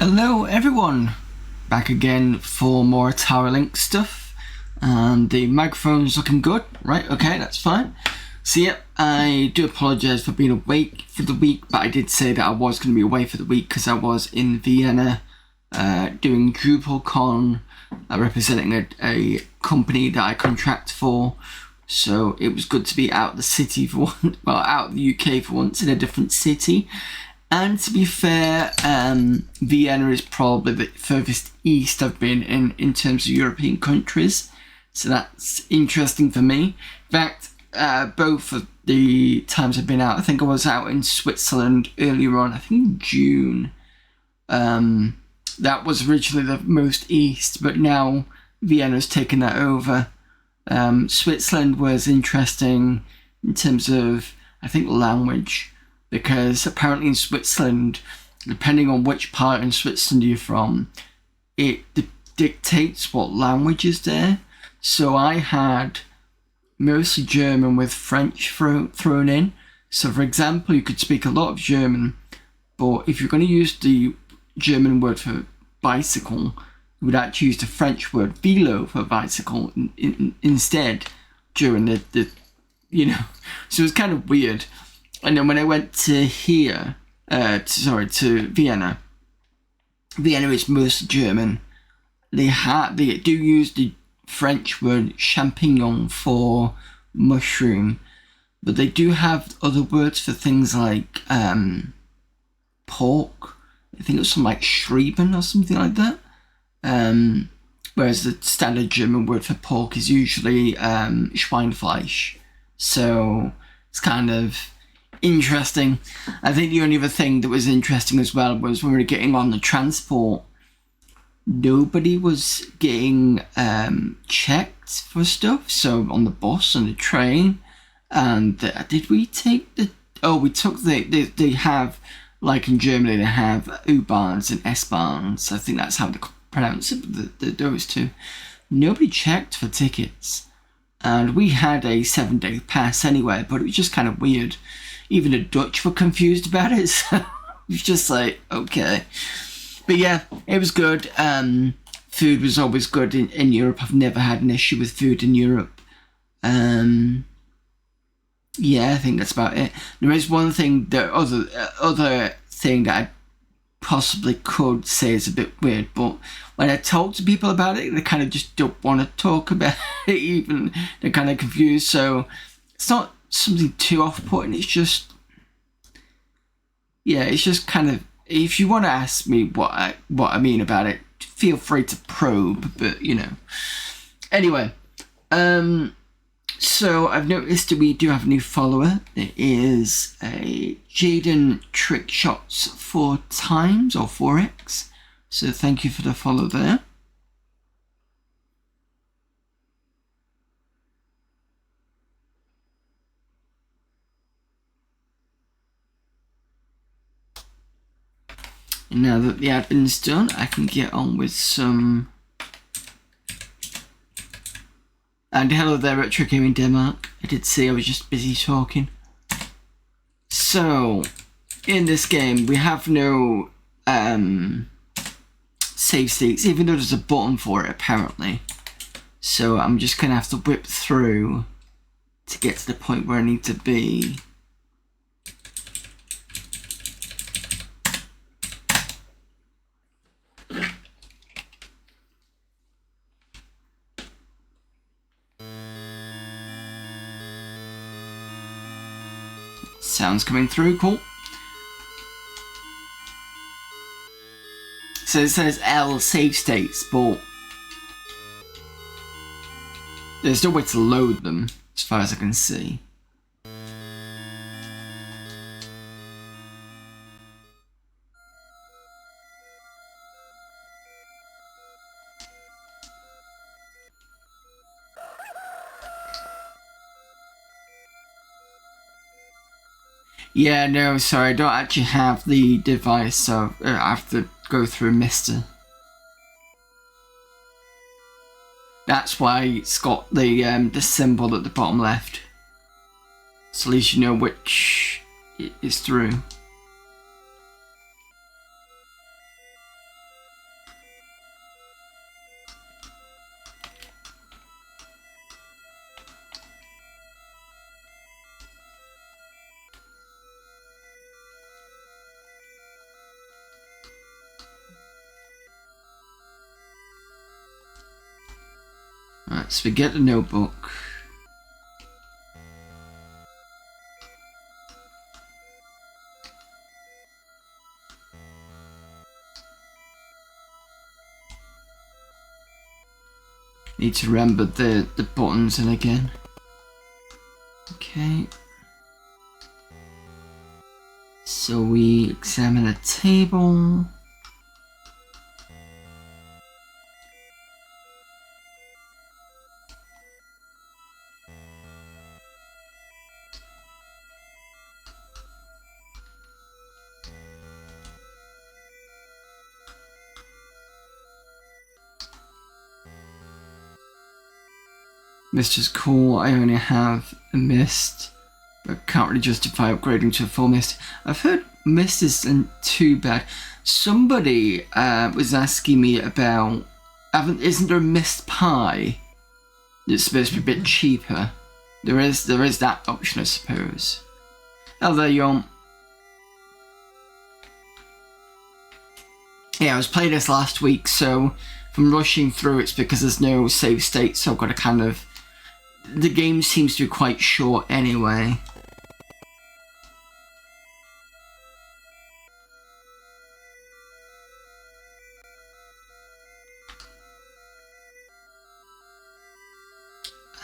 Hello everyone, back again for more Atari Lynx stuff, and the microphone's looking good, right? Okay, that's fine. So yeah, I do apologise for being away for the week, but I did say that I was going to be away for the week because I was in Vienna doing DrupalCon, representing a company that I contract for. So it was good to be out of the city for once, well, out of the UK for once in a different city. And to be fair, Vienna is probably the furthest east I've been in terms of European countries. So that's interesting for me. In fact, both of the times I've been out, I think I was out in Switzerland earlier on, I think in June. That was originally the most east, but now Vienna's taken that over. Switzerland was interesting in terms of, I think, language. Because apparently in Switzerland, depending on which part in Switzerland you're from, it dictates what language is there. So I had mostly German with French thrown in. So for example, you could speak a lot of German, but if you're going to use the German word for bicycle, you would actually use the French word vélo for bicycle instead during the so it's kind of weird. And then when I went to Vienna, Vienna is mostly German. They do use the French word champignon for mushroom, but they do have other words for things like pork. I think it's something like Schreiben or something like that. Whereas the standard German word for pork is usually Schweinefleisch. So it's kind of interesting. I think the only other thing that was interesting as well was when we were getting on the transport, nobody was getting checked for stuff. So on the bus and the train, and did we take the? Oh, we took they have, like in Germany, they have U-Bahns and S-Bahns. I think that's how they pronounce it. Those two, nobody checked for tickets, and we had a 7-day pass anyway. But it was just kind of weird. Even the Dutch were confused about it, so it was just like, okay. But yeah, it was good. Food was always good in Europe. I've never had an issue with food in Europe. Yeah, I think that's about it. There is one thing, other thing that I possibly could say is a bit weird, but when I talk to people about it, they kind of just don't want to talk about it even. They're kind of confused, so it's not something too off-putting. It's just kind of, if you want to ask me what I mean about it, feel free to probe, but anyway, so I've noticed that we do have a new follower. It is a Jaden Trickshots 4x or 4x, so thank you for the follow there. And now that the admin's done, I can get on with some. And hello there, Retro Gaming Denmark. I did see I was just busy talking. So, in this game, we have no save states, even though there's a button for it, apparently. So I'm just going to have to whip through to get to the point where I need to be. Sounds coming through, cool. So it says L save states, but there's no way to load them, as far as I can see. Yeah, no, sorry, I don't actually have the device, so I have to go through Mister. That's why it's got the symbol at the bottom left. So at least you know which it is through. So we get the notebook. Need to remember the buttons in again. Okay. So we examine a table. Mist is cool. I only have a mist, but can't really justify upgrading to a full mist. I've heard mist isn't too bad. Somebody was asking me about, isn't there a mist pie that's supposed to be a bit cheaper? There is that option, I suppose. Oh, there you are. Yeah, I was playing this last week, so if I'm rushing through, it's because there's no save state, so I've got to kind of... The game seems to be quite short anyway.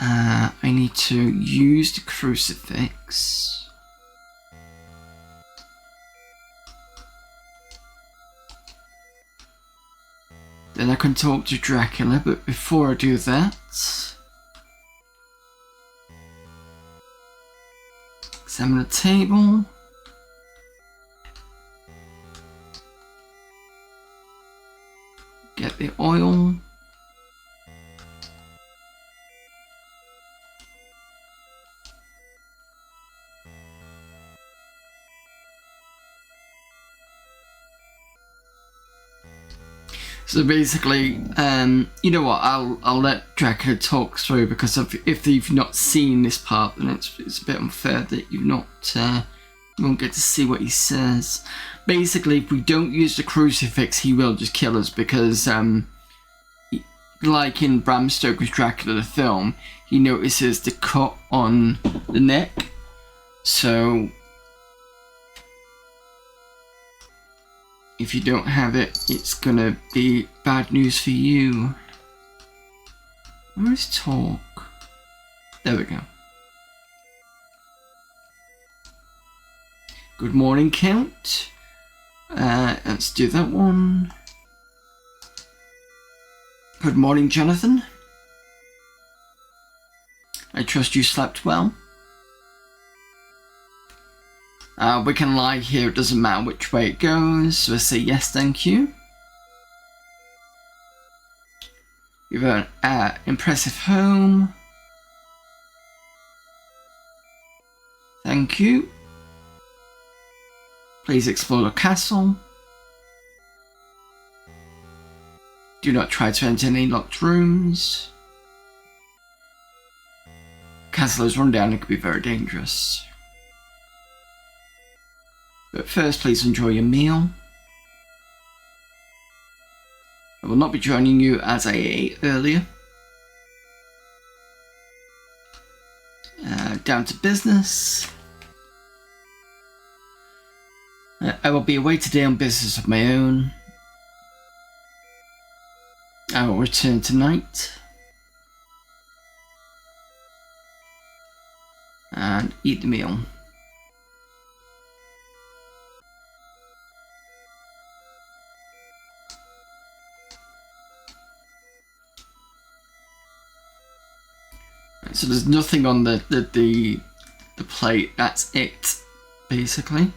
I need to use the crucifix. Then I can talk to Dracula, but before I do that... Examine the table. Get the oil. So basically, you know what? I'll let Dracula talk through, because if you've not seen this part, then it's a bit unfair that you won't get to see what he says. Basically, if we don't use the crucifix, he will just kill us, because like in Bram Stoker's Dracula the film, he notices the cut on the neck. So if you don't have it, it's gonna be bad news for you. Where is talk? There we go. Good morning, Count. Let's do that one. Good morning, Jonathan. I trust you slept well. We can lie here, it doesn't matter which way it goes, so I say yes, thank you. You have an impressive home. Thank you. Please explore the castle. Do not try to enter any locked rooms. Castle is run down and could be very dangerous. But first, please enjoy your meal. I will not be joining you as I ate earlier. Down to business. I will be away today on business of my own. I will return tonight. And eat the meal. So there's nothing on the plate. That's it, basically,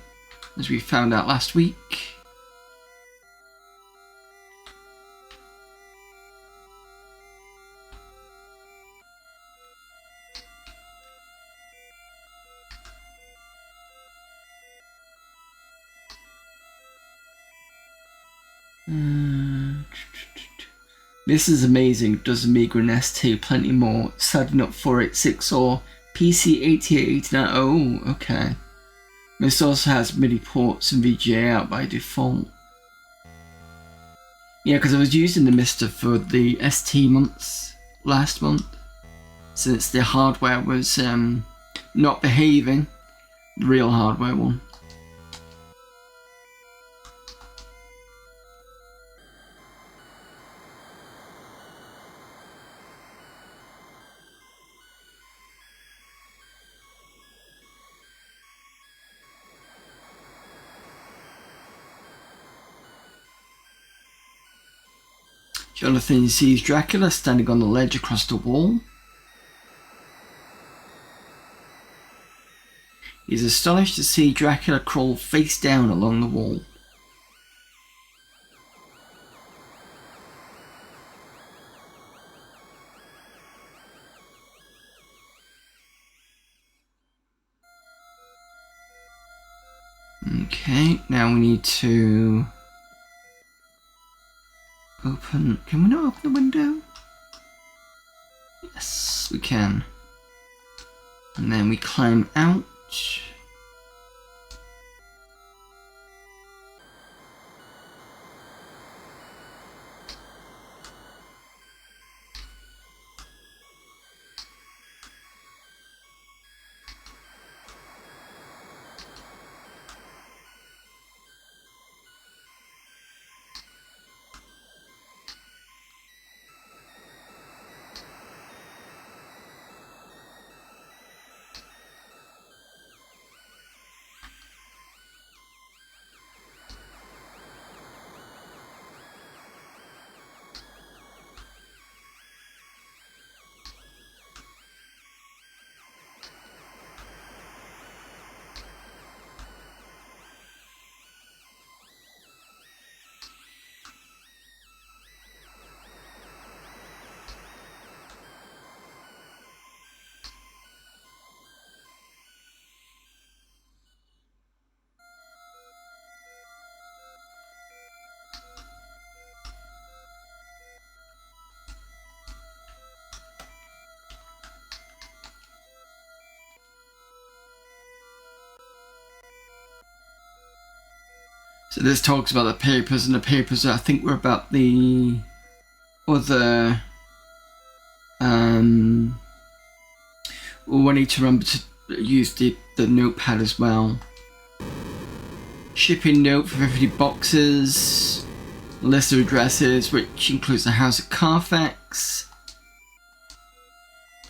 as we found out last week. This is amazing. Does Amiga and ST plenty more? Sad not 486 or PC 8889. Oh, okay. This also has MIDI ports and VGA out by default. Yeah, because I was using the Mister for the ST months last month. since the hardware was not behaving, the real hardware one. Jonathan sees Dracula standing on the ledge across the wall. He's astonished to see Dracula crawl face down along the wall. Okay, now we need to open. Can we not open the window? Yes, we can. And then we climb out. So this talks about the papers, and the papers I think were about the other we need to remember to use the notepad as well. Shipping note for 50 boxes, list of addresses which includes the house at Carfax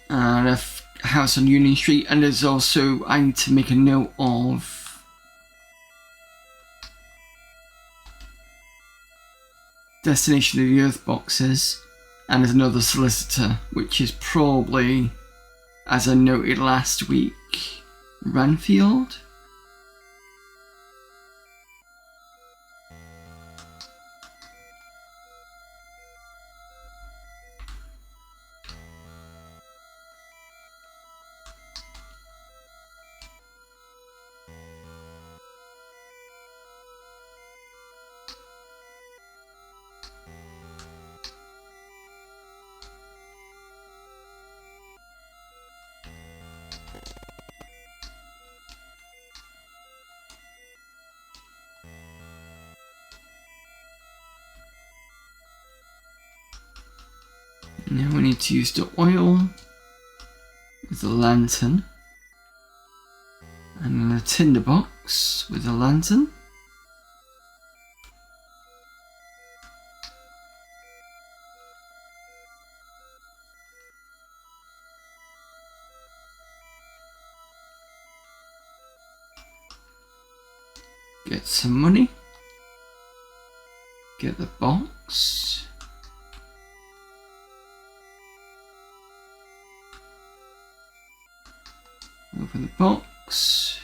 and a house on Union Street, and there's also, I need to make a note of destination of the Earth boxes, and there's another solicitor, which is probably, as I noted last week, Ranfield. Now we need to use the oil with the lantern, and then a tinderbox with a lantern. Get some money. Get the box. Open the box.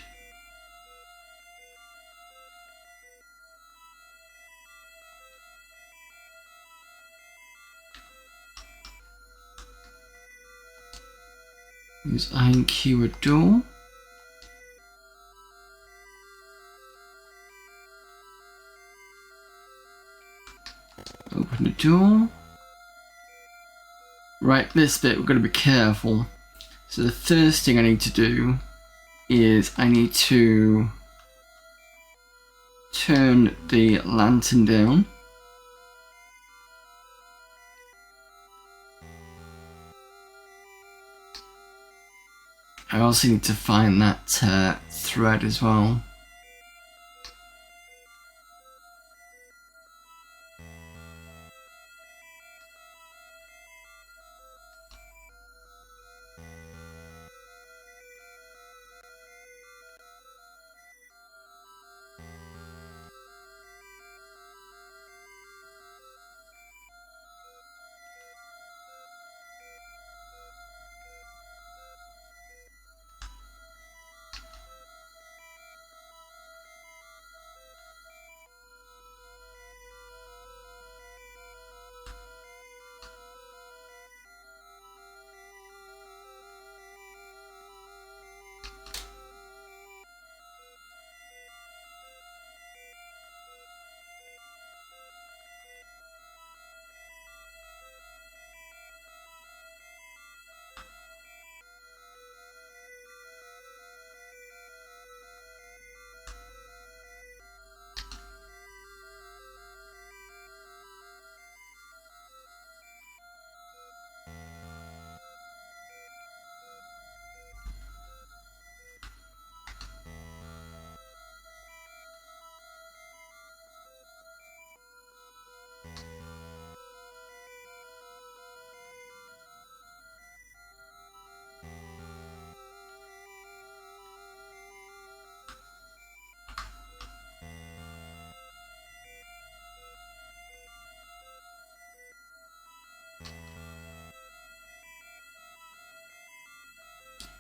Use iron keyword door. Open the door. Right, this bit we're going to be careful. So the first thing I need to do is I need to turn the lantern down. I also need to find that thread as well.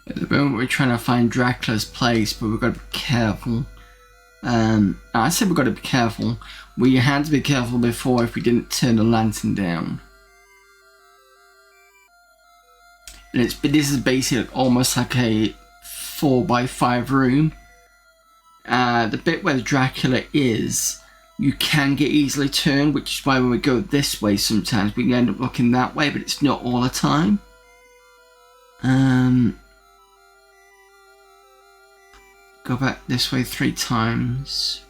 At the moment we're trying to find Dracula's place, but we've got to be careful. I said we've got to be careful. We had to be careful before if we didn't turn the lantern down. And this is basically almost like a 4x5 room. The bit where Dracula is, you can get easily turned, which is why when we go this way sometimes we can end up looking that way, but it's not all the time. Go back this way 3 times.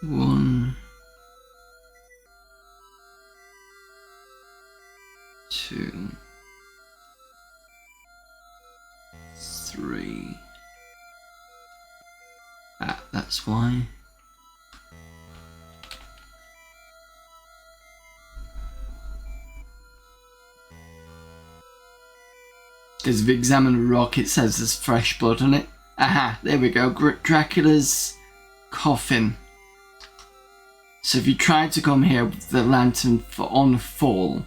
One, 2, 3. That's why. Because if we examine the rock, it says there's fresh blood on it. Aha, there we go. Dracula's coffin. So if you try to come here with the lantern on full,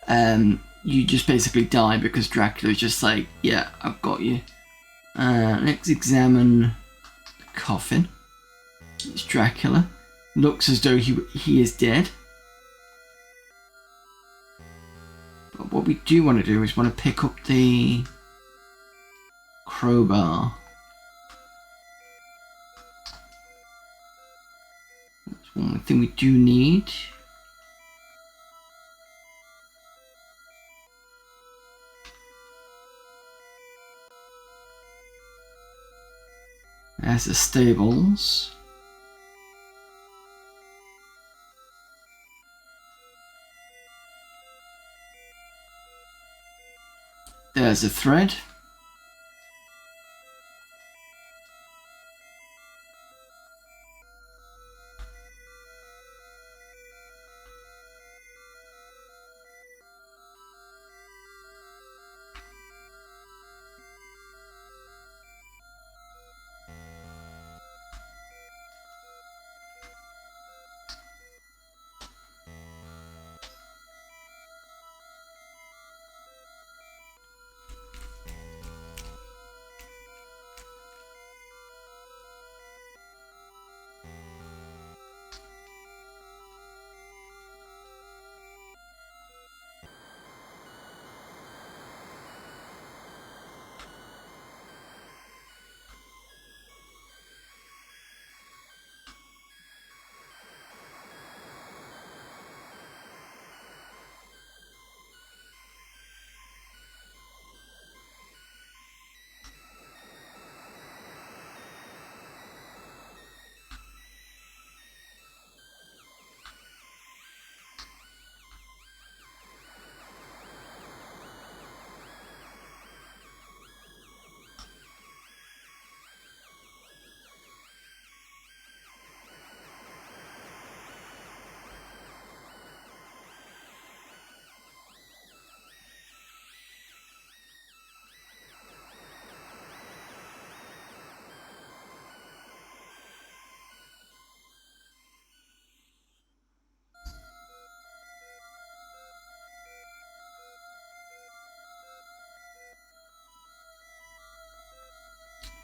you just basically die because Dracula's just like, yeah, I've got you. Let's examine the coffin. It's Dracula. Looks as though he is dead. But what we do want to do is want to pick up the crowbar. That's one thing we do need. There's the stables. There's a thread.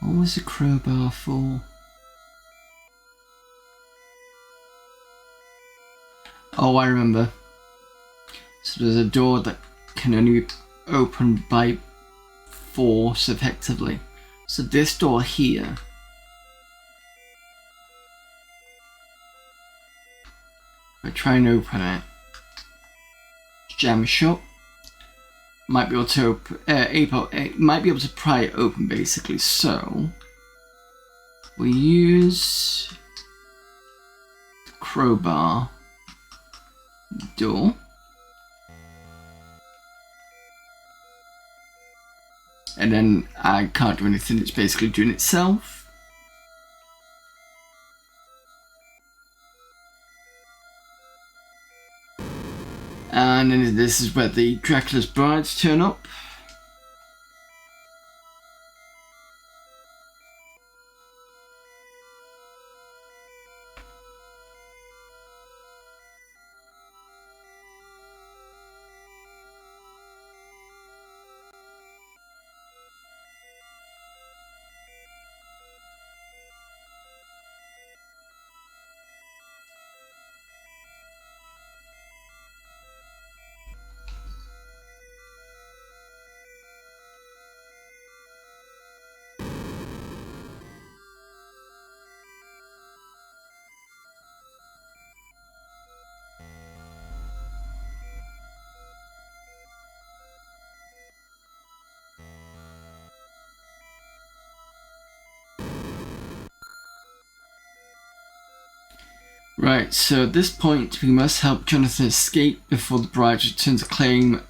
What was the crowbar for? Oh, I remember. So there's a door that can only be opened by force, effectively. So this door here, if I try and open it, jam shut. Might be able to might be able to pry it open, basically. So we use the crowbar door, and then I can't do anything. It's basically doing itself. And then this is where the Dracula's brides turn up. Right, so at this point we must help Jonathan escape before the bride returns to claim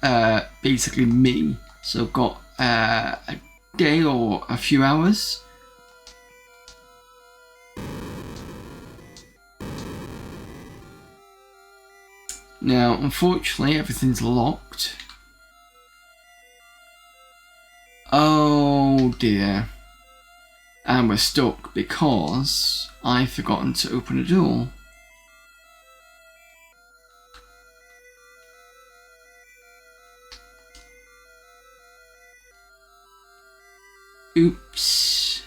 basically me. So I've got a day or a few hours. Now, unfortunately, everything's locked. Oh dear. And we're stuck because I've forgotten to open a door. Oops.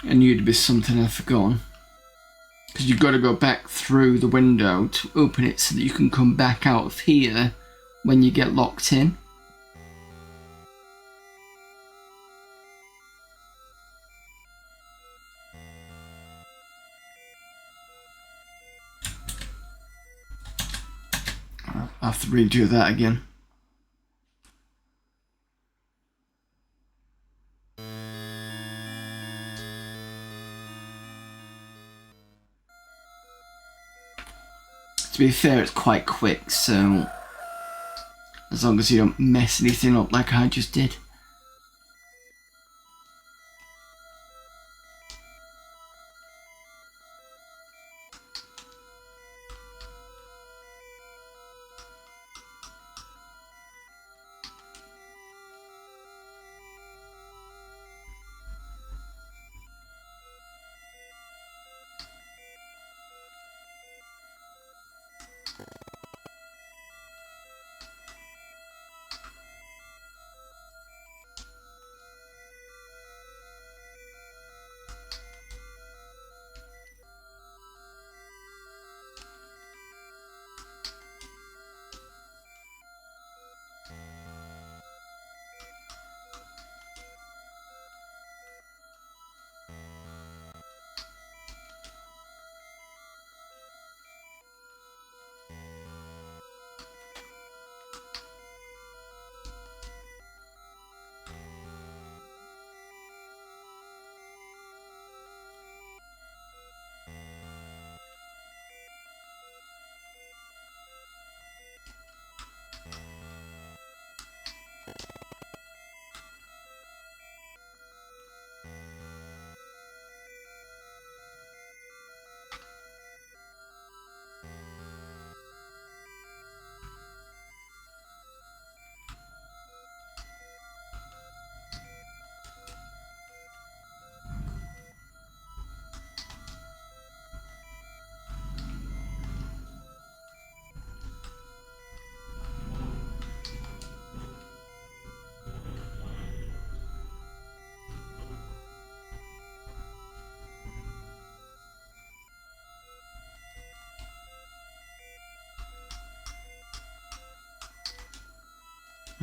I knew it'd be something I'd forgotten. Because you've got to go back through the window to open it so that you can come back out of here when you get locked in. I'll have to redo that again. To be fair, it's quite quick, so as long as you don't mess anything up like I just did.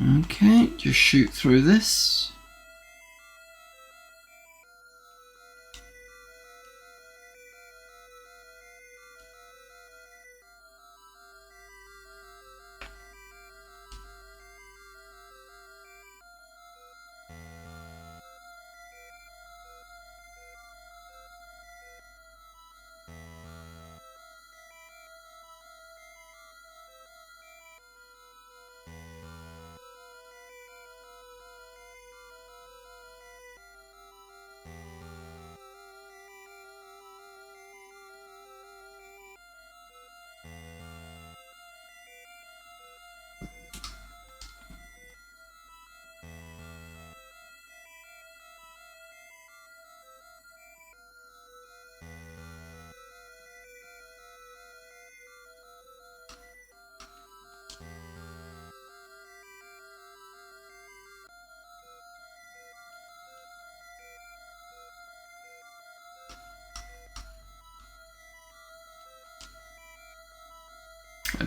Okay, just shoot through this.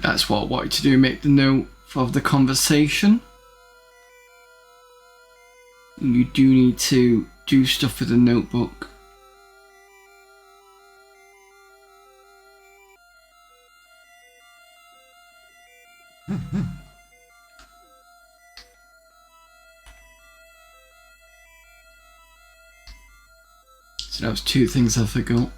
That's what I wanted to do, make the note of the conversation. You do need to do stuff with the notebook. So that was 2 things I forgot.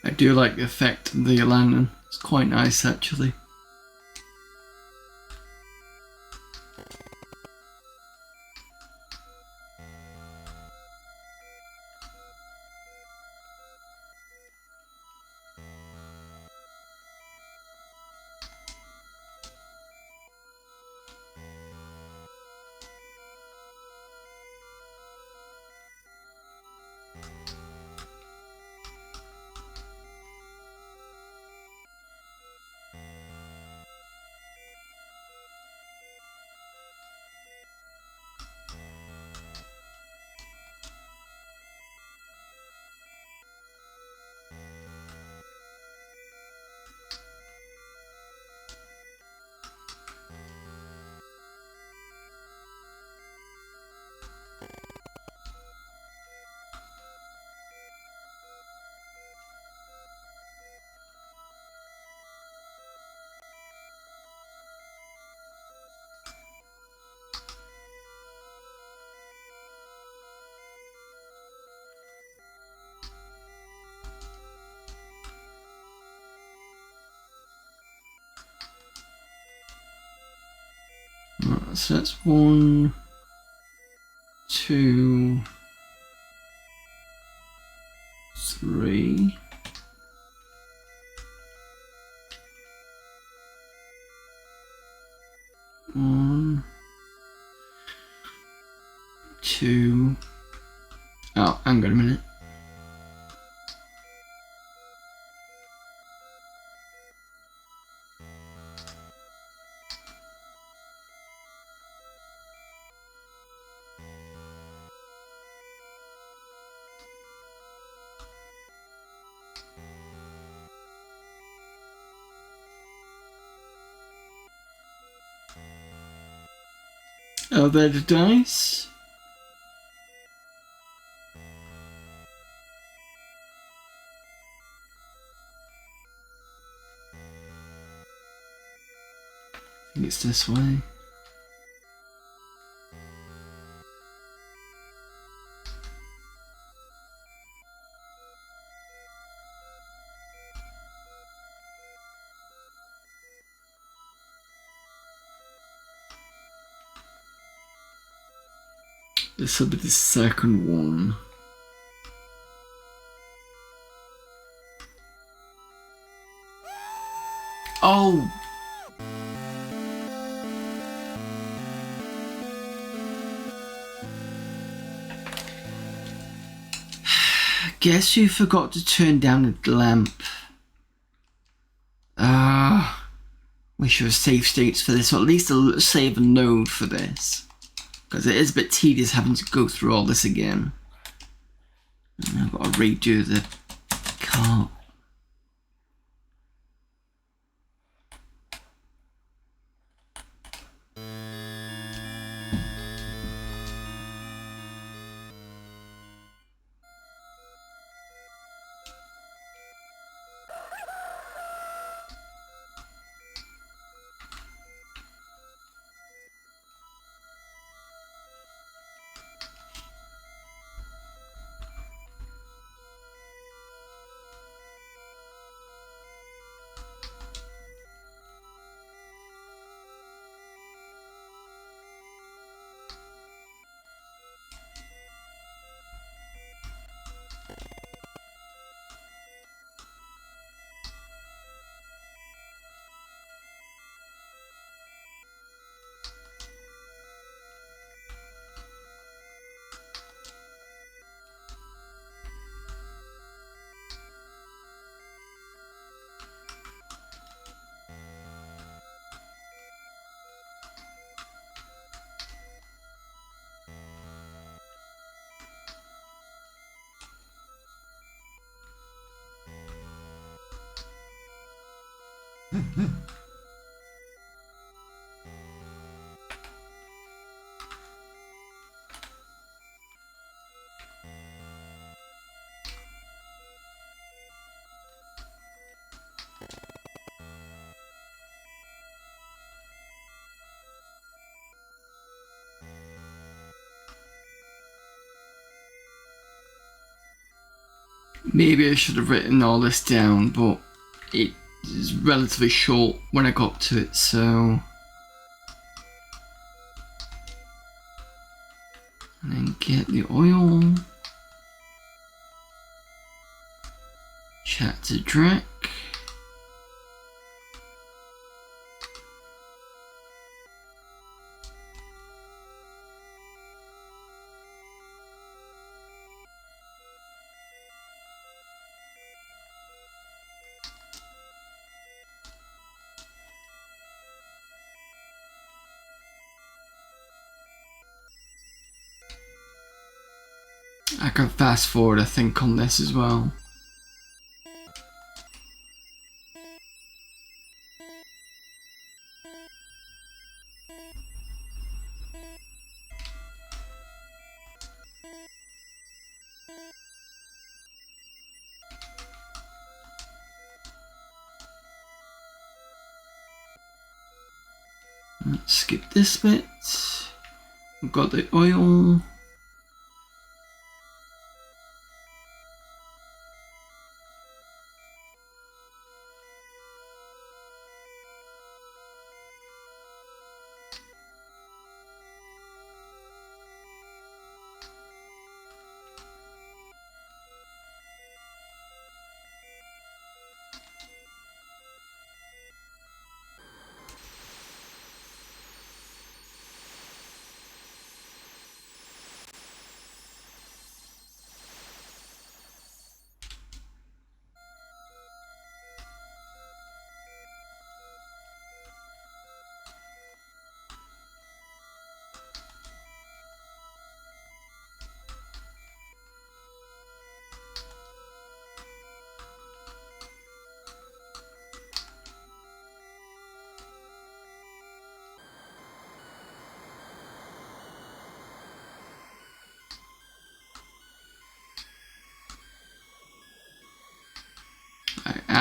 I do like the effect of the lantern. It's quite nice actually. Right, so that's 1, 2, 3. 1, 2. Oh, hang on a minute. Oh, there the dice. I think it's this way. This will be the second one. Oh! Guess you forgot to turn down the lamp. We should have saved states for this, or at least save a node for this. Because it is a bit tedious having to go through all this again. And I've got to redo the cart. Maybe I should have written all this down, but it is relatively short when I got to it, so... And then get the oil. Chat to Drac. I can fast forward, I think, on this as well. Let's skip this bit. We've got the oil.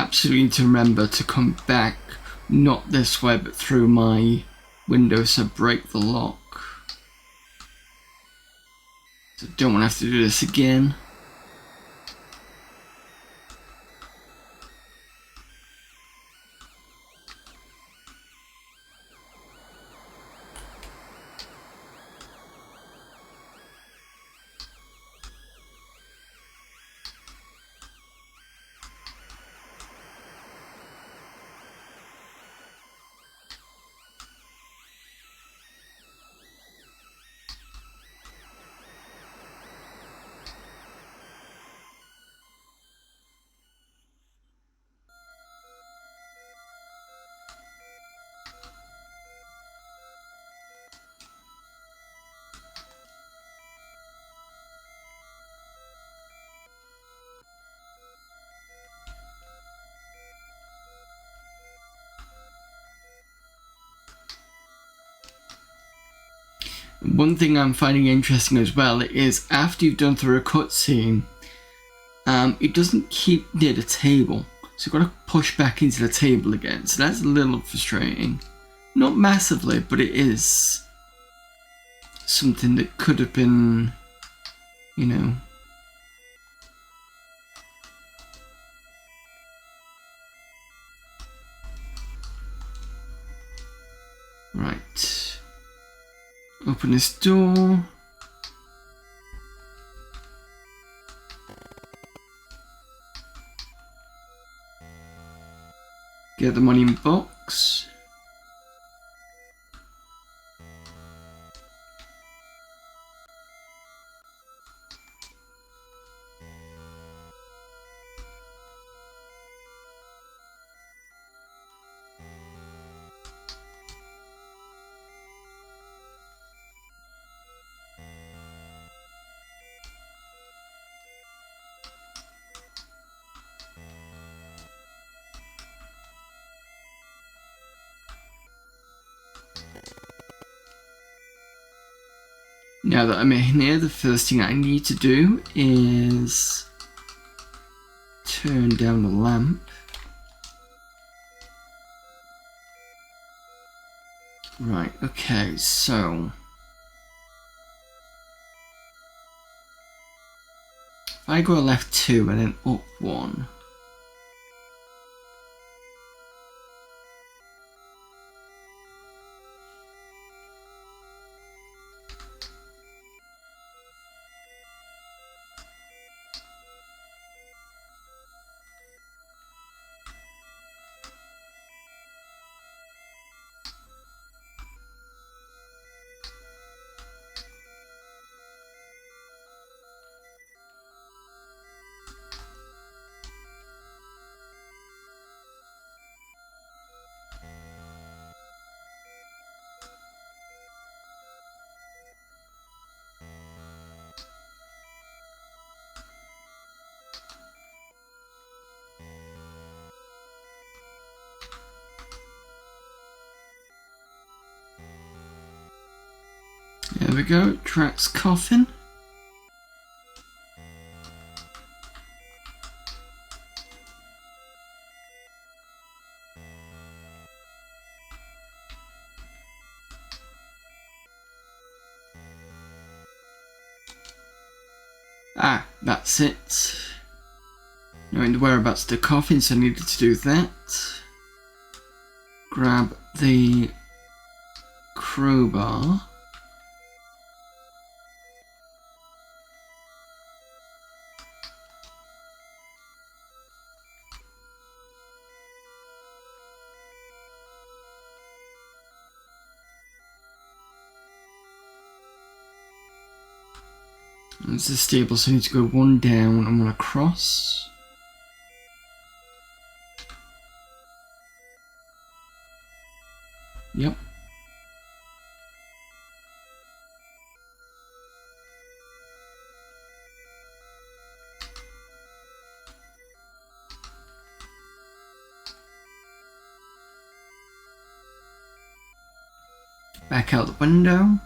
absolutely need to remember to come back, not this way, but through my window, so break the lock. So don't want to have to do this again. One thing I'm finding interesting as well is after you've done through a cutscene, it doesn't keep near the table. So you've got to push back into the table again. So that's a little frustrating. Not massively, but it is something that could have been, you know. Right. Open this door. Get the money in box. Now that I'm in here, the first thing I need to do is turn down the lamp. Right, okay, so if I go left 2 and then up 1. There we go, Drax coffin. Ah, that's it. Knowing the whereabouts of the coffin, so I needed to do that. Grab the crowbar. It's a stable, so I need to go 1 down and 1 across. Yep. Back out the window.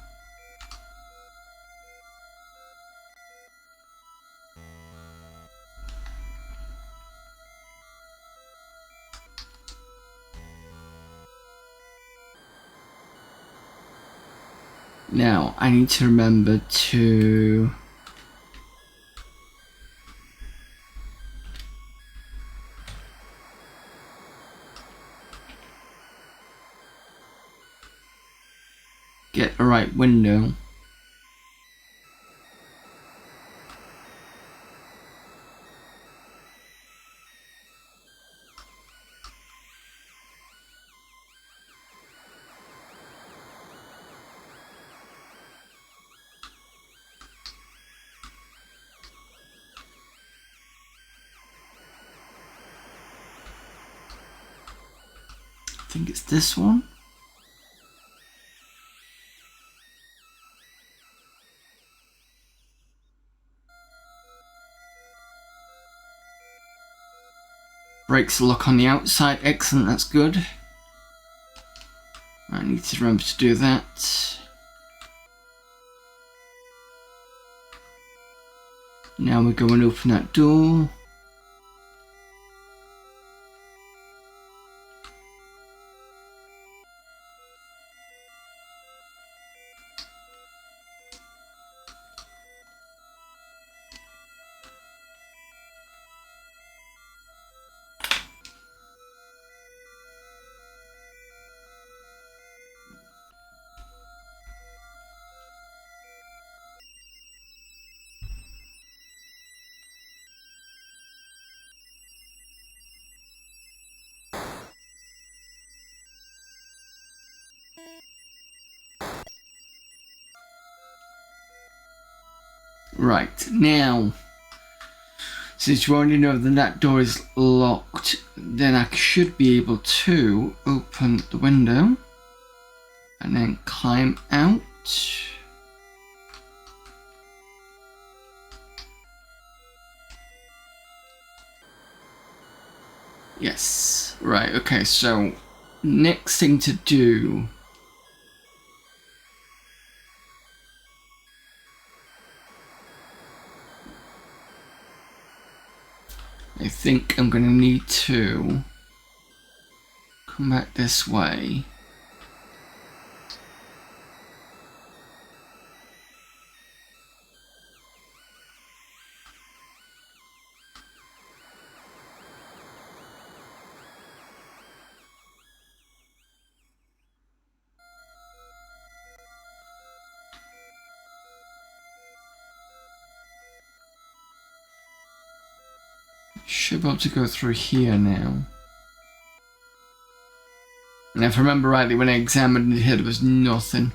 Now, I need to remember to... get the right window. I think it's this one. Brakes lock on the outside. Excellent, that's good. I need to remember to do that. Now we go and open that door. Right, now, since you already know that that door is locked, then I should be able to open the window and then climb out. Yes, right, okay, so next thing to do... I think I'm going to need to come back this way. Should be able to go through here now. And if I remember rightly, when I examined it here, there was nothing.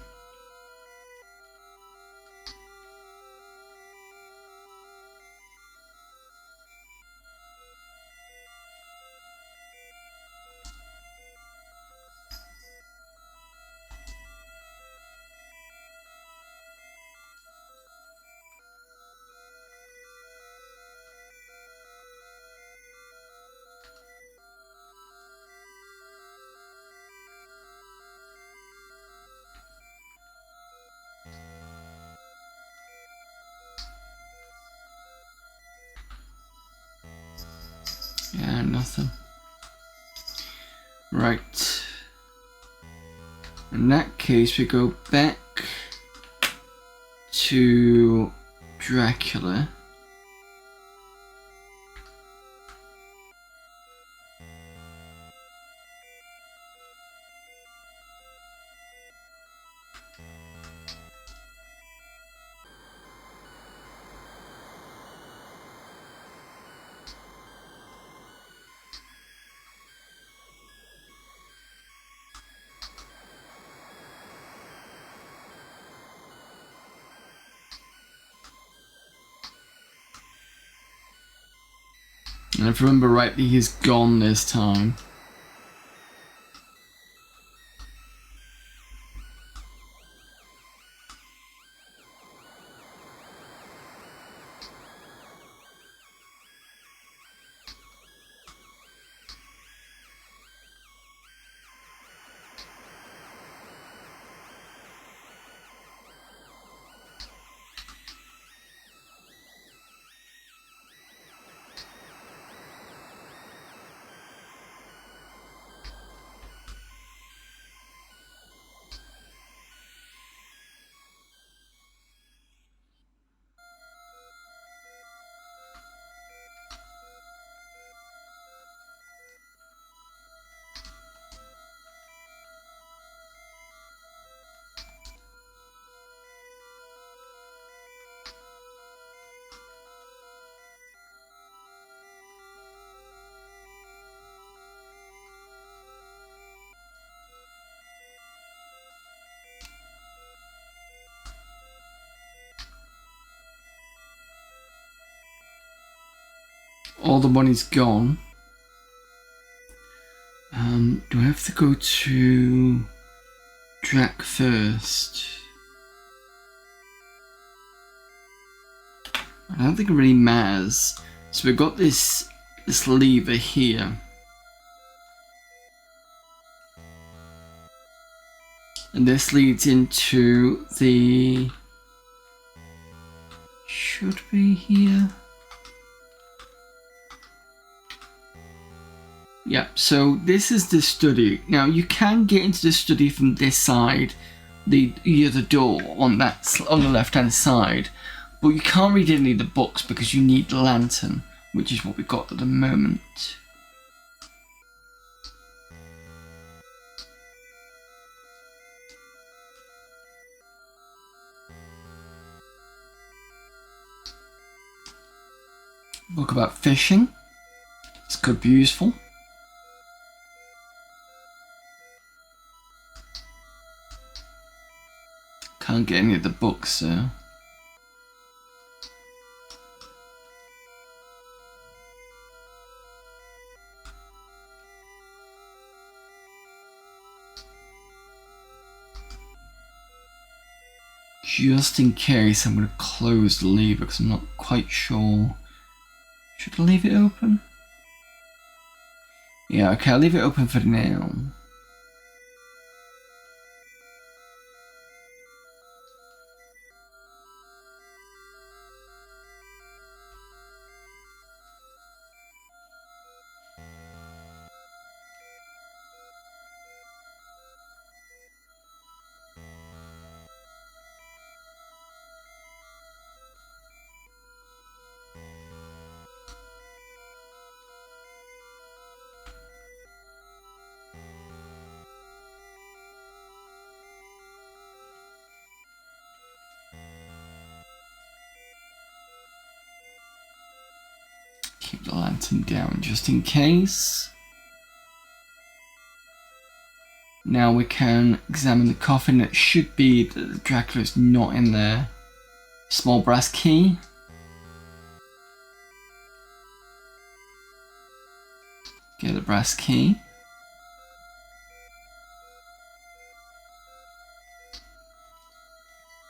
Yeah, nothing. Right. In that case, we go back to Dracula. And if I remember rightly, he's gone this time. All the money's gone. Do I have to go to Drac first? I don't think it really matters. So we've got this lever here. And this leads into the... should be here. Yeah, so this is the study. Now you can get into the study from this side, the other door on the left hand side, but you can't read any of the books because you need the lantern, which is what we've got at the moment. Book about fishing. This could be useful. Can't get any of the books, so. Just in case, I'm going to close the lever because I'm not quite sure. Should I leave it open? Yeah, okay, I'll leave it open for now. Keep the lantern down just in case. Now we can examine the coffin. It should be that Dracula's not in there. Small brass key. Get the brass key.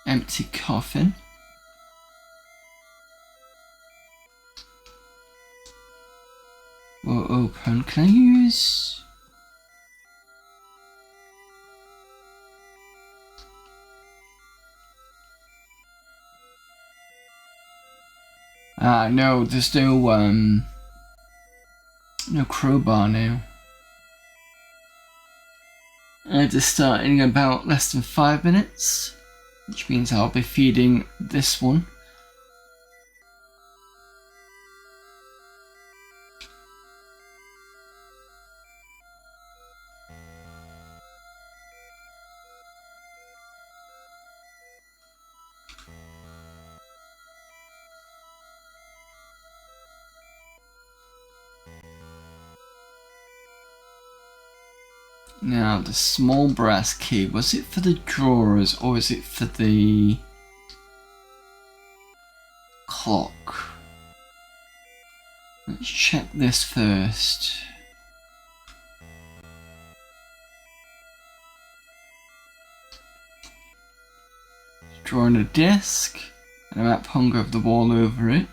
Empty coffin. Will open. Can I use... no, there's no crowbar now. I had to start in about less than 5 minutes, which means I'll be feeding this one. Now, the small brass key, was it for the drawers or is it for the clock? Let's check this first. Drawing a disc and a map hung over the wall over it.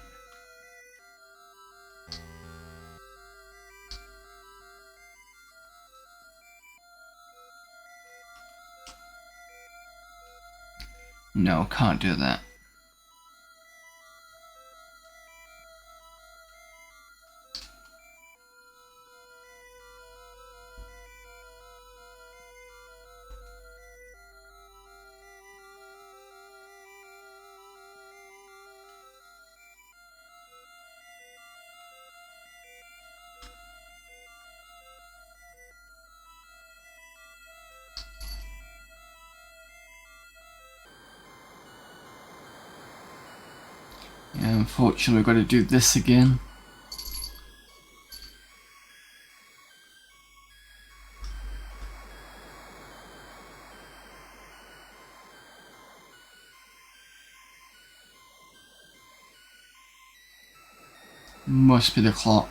No, can't do that. Yeah, unfortunately we've got to do this again. Must be the clock.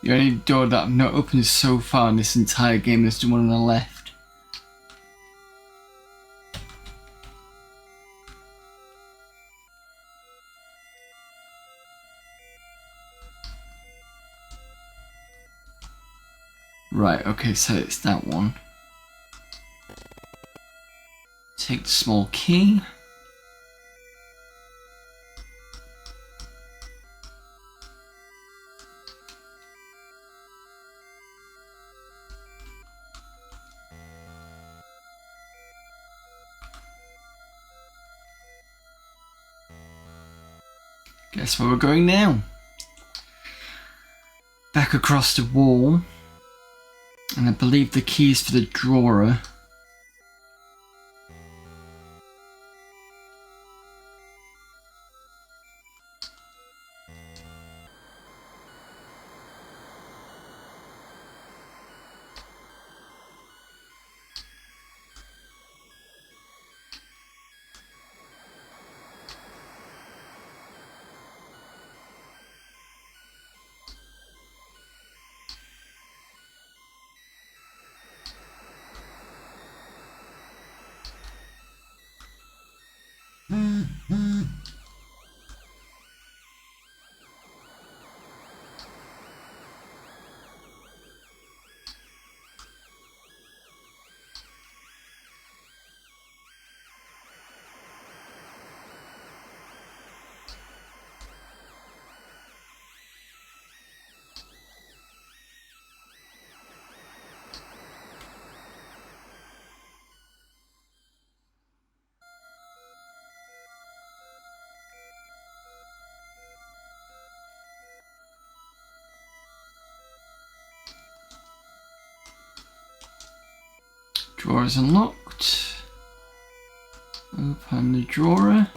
The only door that I've not opened so far in this entire game is the one on the left. Right, okay, so it's that one. Take the small key. Guess where we're going now? Back across the wall. And I believe the keys for the drawer. Drawer is unlocked. Open the drawer.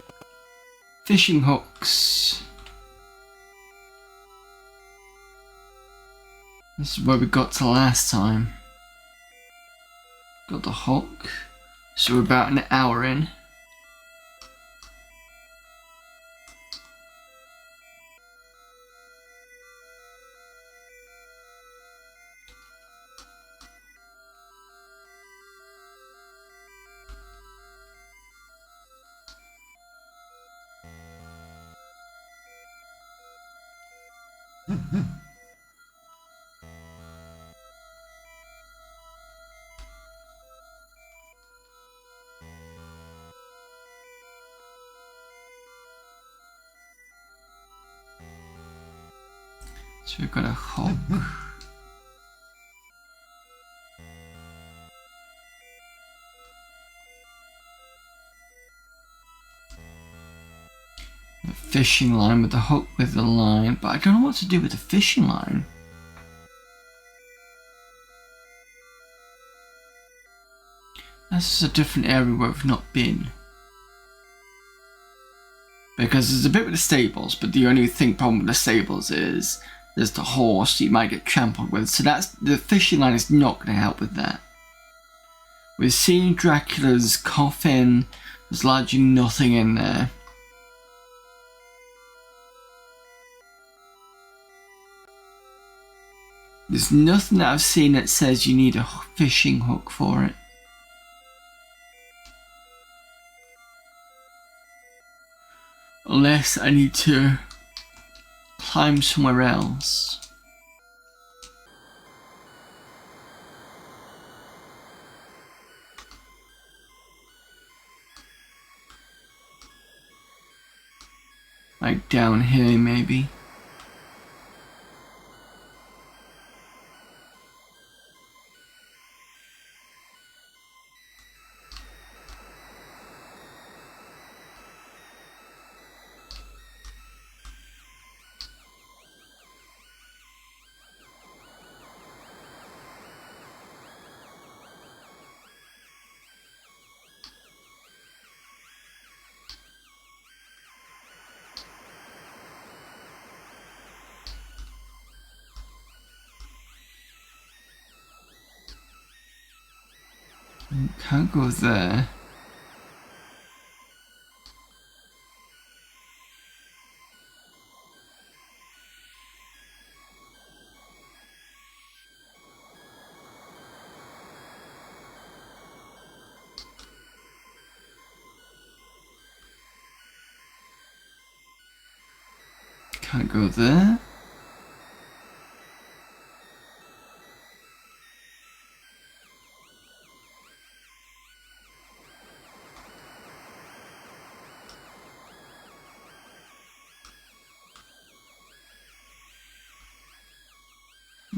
Fishing hooks. This is where we got to last time. Got the hook. So we're about an hour in. So we've got a hook. A fishing line with the hook with the line, but I don't know what to do with the fishing line. This is a different area where we've not been. Because there's a bit with the stables, but the only problem with the stables is there's the horse that you might get trampled with. So that's the fishing line is not going to help with that. We've seen Dracula's coffin. There's largely nothing in there. There's nothing that I've seen that says you need a fishing hook for it. Unless I need to climb somewhere else. Like down here, maybe. Can't go there. Can't go there.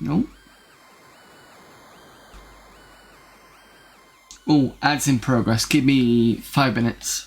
Nope. Oh, ads in progress. Give me 5 minutes.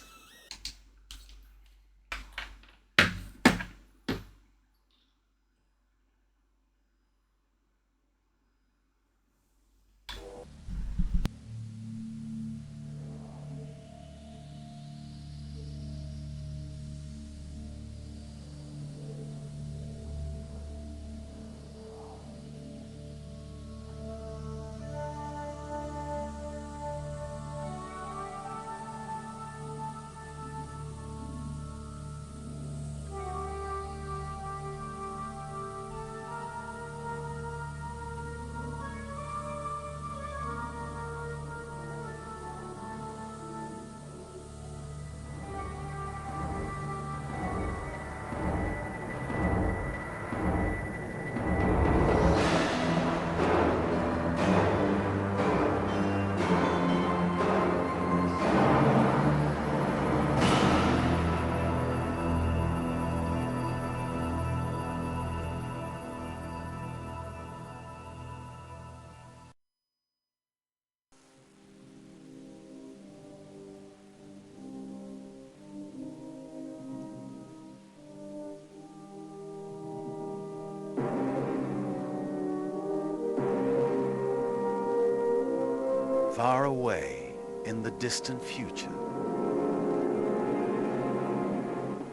Far away in the distant future,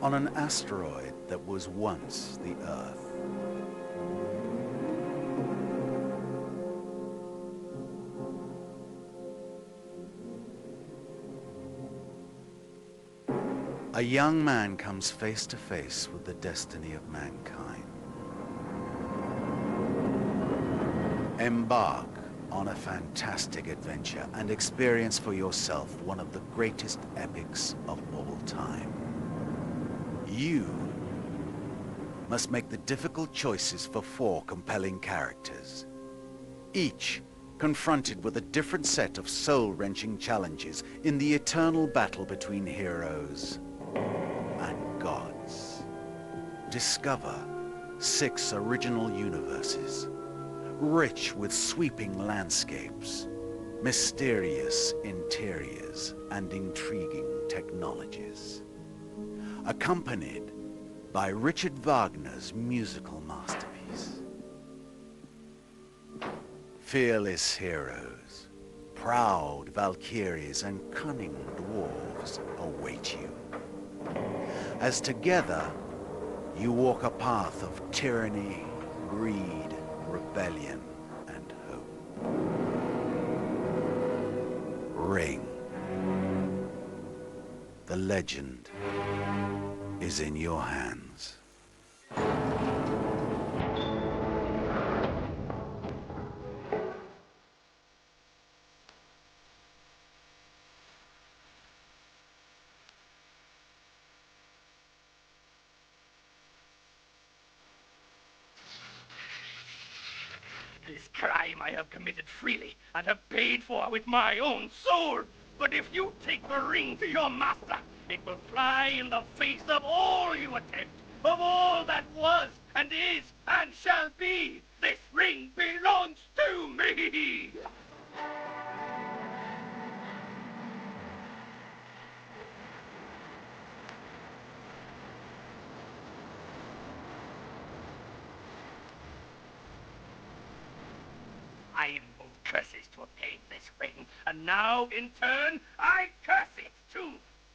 on an asteroid that was once the Earth, a young man comes face to face with the destiny of mankind. Embark on a fantastic adventure and experience for yourself one of the greatest epics of all time. You must make the difficult choices for 4 compelling characters, each confronted with a different set of soul-wrenching challenges in the eternal battle between heroes and gods. Discover 6 original universes, rich with sweeping landscapes, mysterious interiors, and intriguing technologies. Accompanied by Richard Wagner's musical masterpiece. Fearless heroes, proud valkyries, and cunning dwarves await you, as together you walk a path of tyranny, greed, rebellion, and hope. Ring. The legend is in your hands. This crime I have committed freely and have paid for with my own soul. But if you take the ring to your master, It will fly in the face of all you attempt, of all that was, and is, and shall be. This ring belongs to me! I invoked curses to obtain this ring, and now, in turn, I curse it too.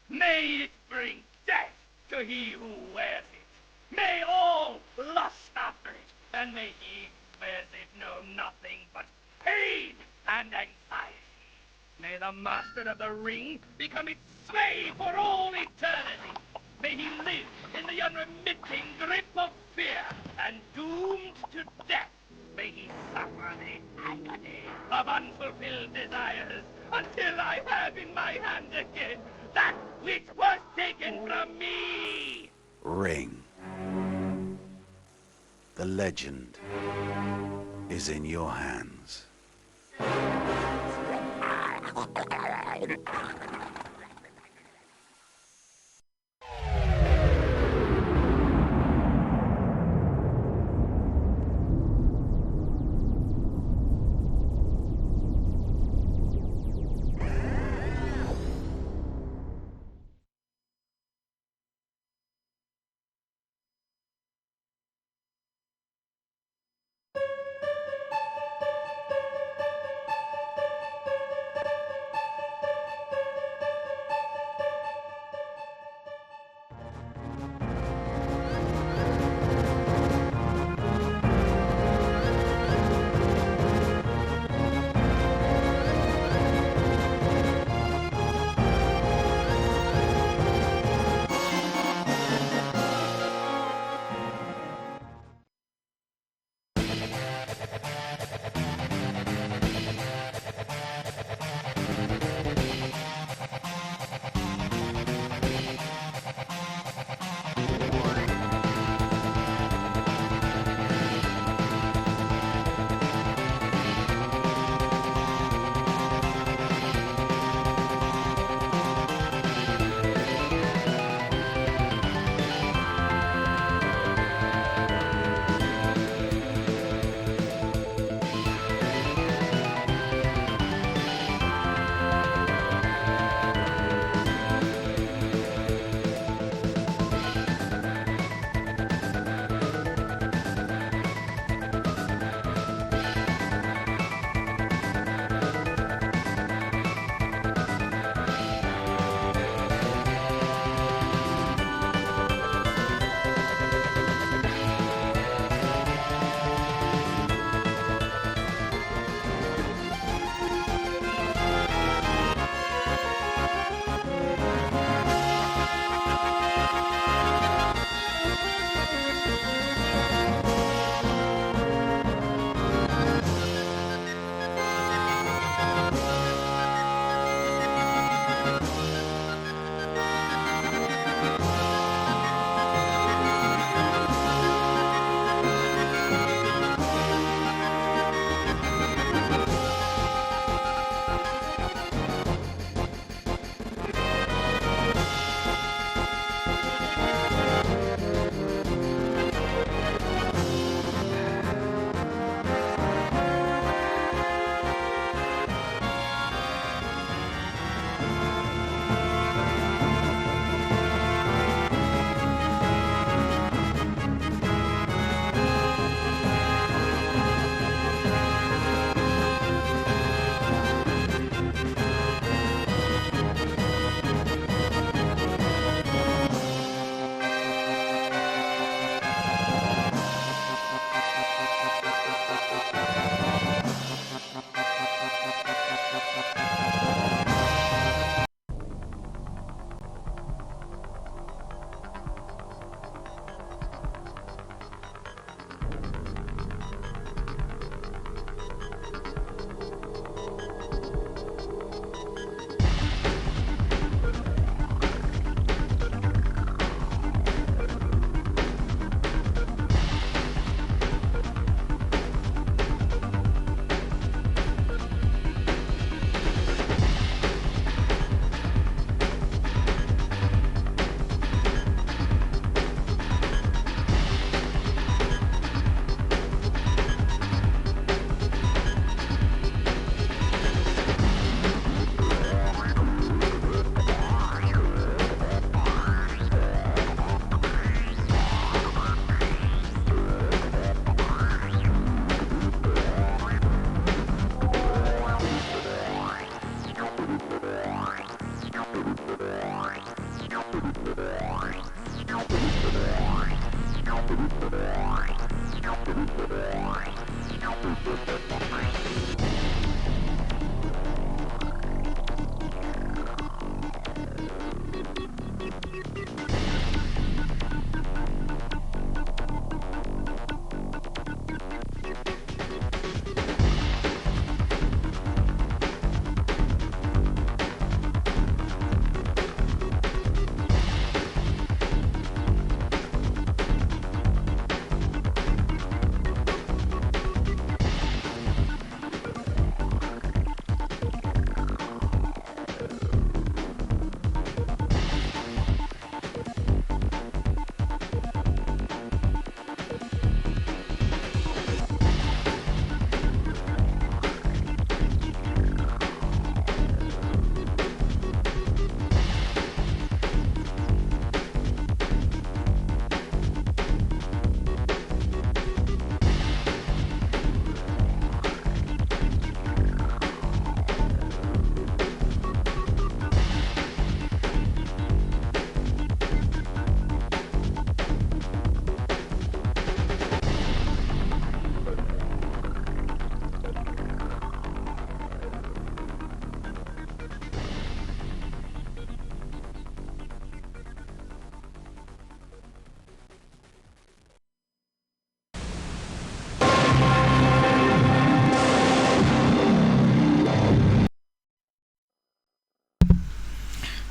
May it bring death to he who wears it. May all lust after it, and may he who wears it know nothing but pain and anxiety. May the master of the ring become its slave for all eternity. May he live in the unremitting grip of fear, and doomed to death, may he suffer the agony of unfulfilled desires until I have in my hand again that which was taken from me. Ring. The legend is in your hands.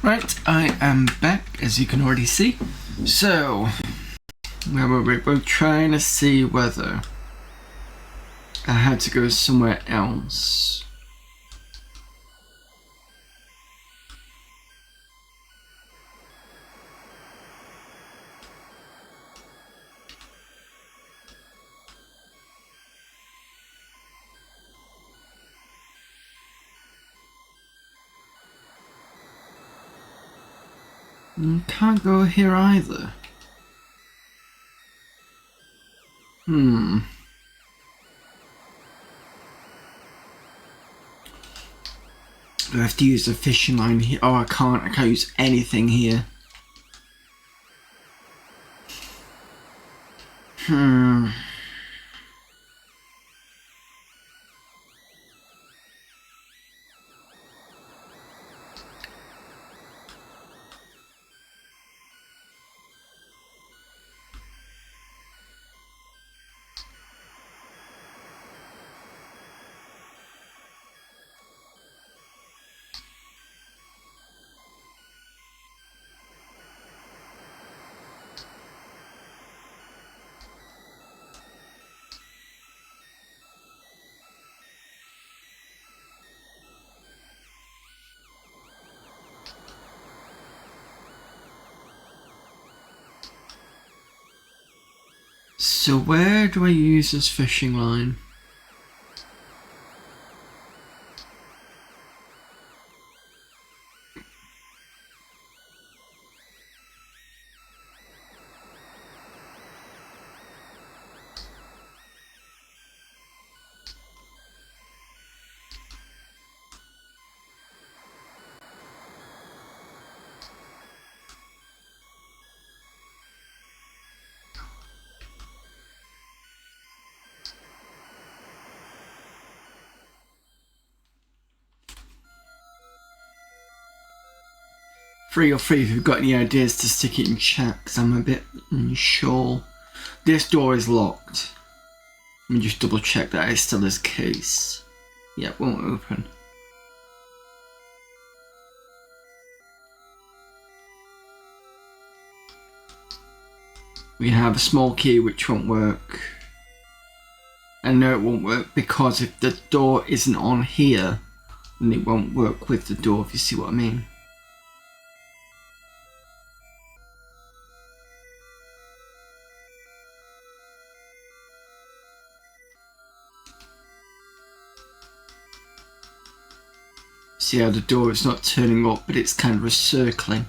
Right, I am back, as you can already see. So, we're trying to see whether I had to go somewhere else. Can't go here either. Do I have to use the fishing line here? Oh, I can't use anything here. So where do I use this fishing line? Feel free if you've got any ideas to stick it in chat, because I'm a bit unsure. This door is locked. Let me just double check that it still is the case. Yeah, it won't open. We have a small key which won't work. And no, it won't work because if the door isn't on here, then it won't work with the door, if you see what I mean. See how the door is not turning up, but it's kind of recircling.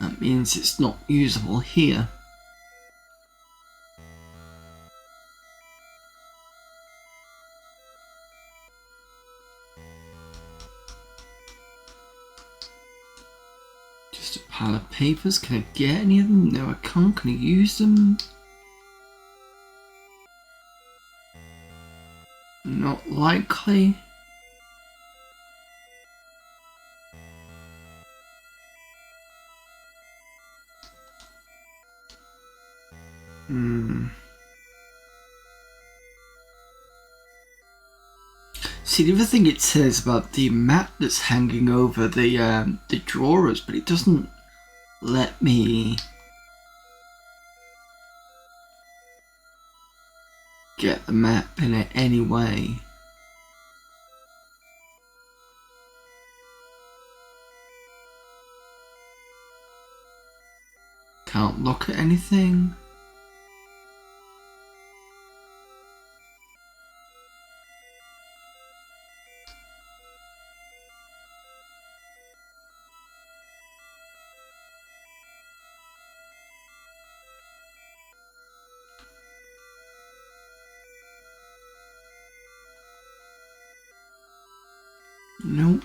That means it's not usable here. Just a pile of papers? Can I get any of them? No, I can't. Can I use them? Not likely. See, the other thing it says about the map that's hanging over the drawers, but it doesn't let me get the map in it anyway. Can't look at anything. Nope.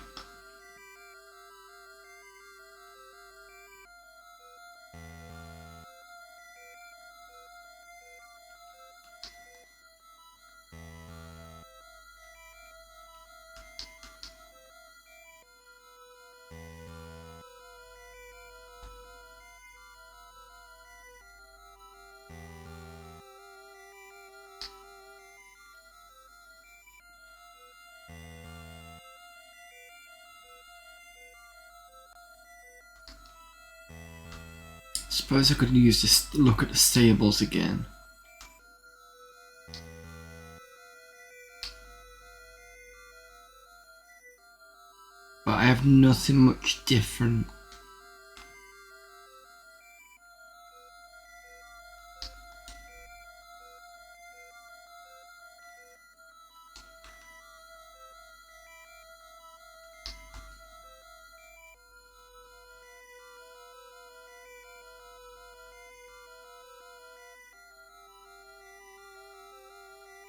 Suppose I could use this. Look at the stables again. But I have nothing much different.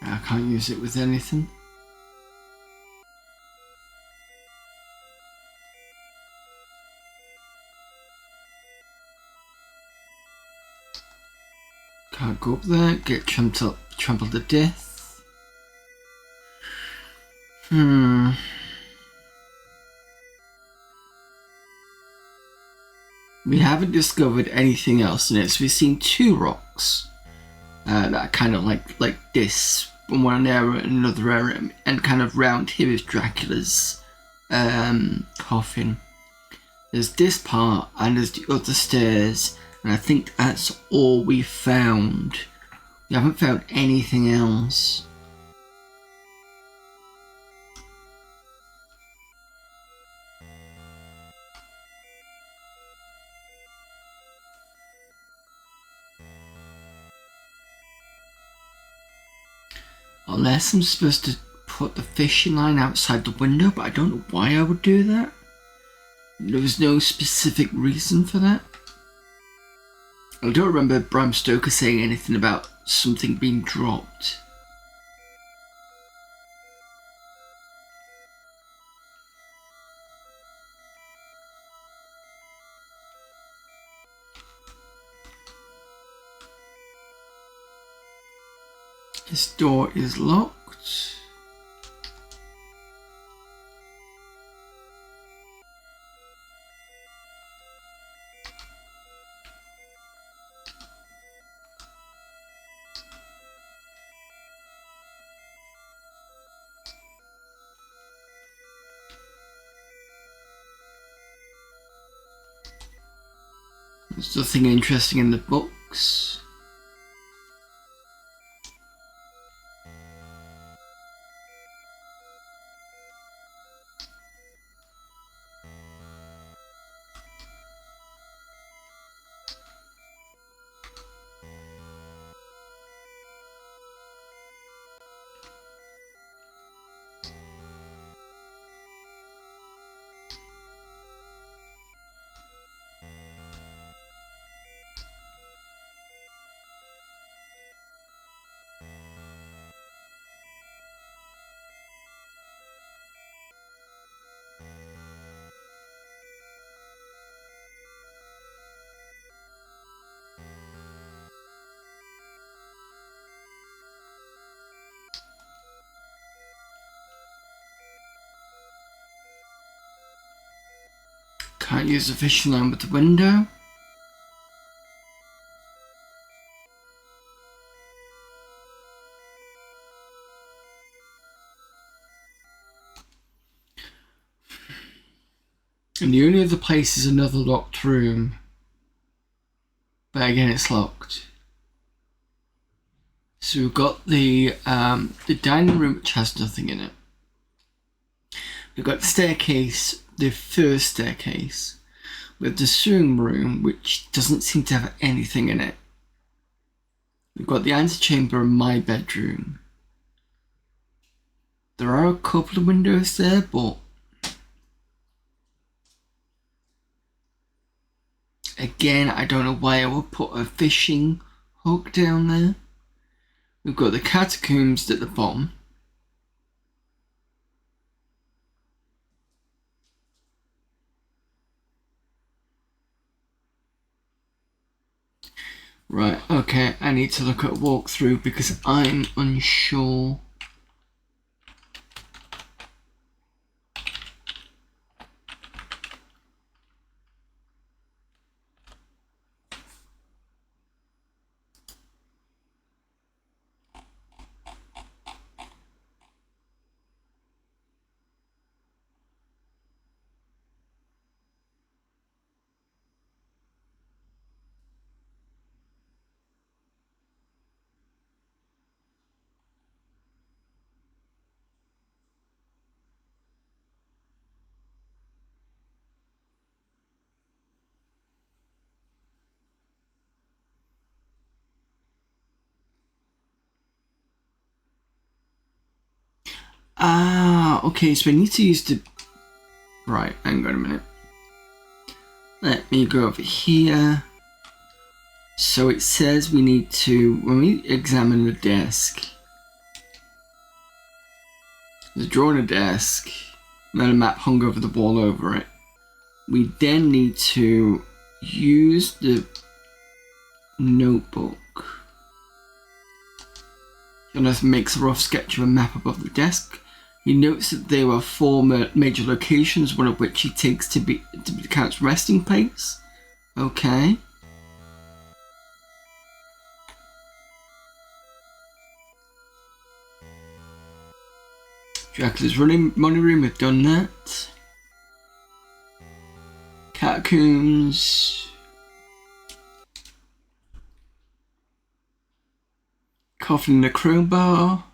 I can't use it with anything. Can't go up there, get trampled to death. We haven't discovered anything else in it, so we've seen 2 rocks that are kind of like this, from one area and another area, and kind of round here is Dracula's coffin. There's this part and there's the other stairs, and I think that's all we found. We haven't found anything else. Unless I'm supposed to put the fishing line outside the window, but I don't know why I would do that. There was no specific reason for that. I don't remember Bram Stoker saying anything about something being dropped. This door is locked. There's nothing interesting in the books. Can't use the fishing line with the window. And the only other place is another locked room. But again, it's locked. So we've got the dining room, which has nothing in it. We've got the staircase, the first staircase, with the sewing room, which doesn't seem to have anything in it. We've got the antechamber and my bedroom. There are a couple of windows there, but again, I don't know why I would put a fishing hook down there. We've got the catacombs at the bottom. Right, okay, I need to look at walkthrough because I'm unsure. Ah, okay, so we need to use the... Right, hang on a minute. Let me go over here. So it says we need to, when we examine the desk, there's a drawer on a desk, and then a map hung over the wall over it. We then need to use the notebook. Jonathan makes a rough sketch of a map above the desk. He notes that there were 4 major locations, one of which he takes to be the count's resting place. Okay. Dracula's money room, we've done that. Catacombs. Coffin and a crowbar.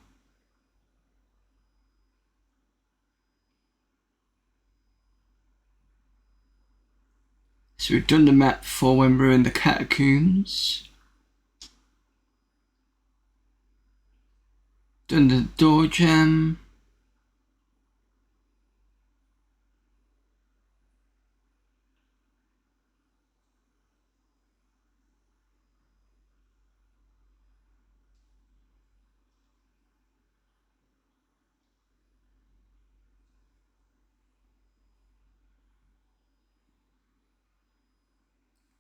So we've done the map for when we're in the catacombs. Done the door jam.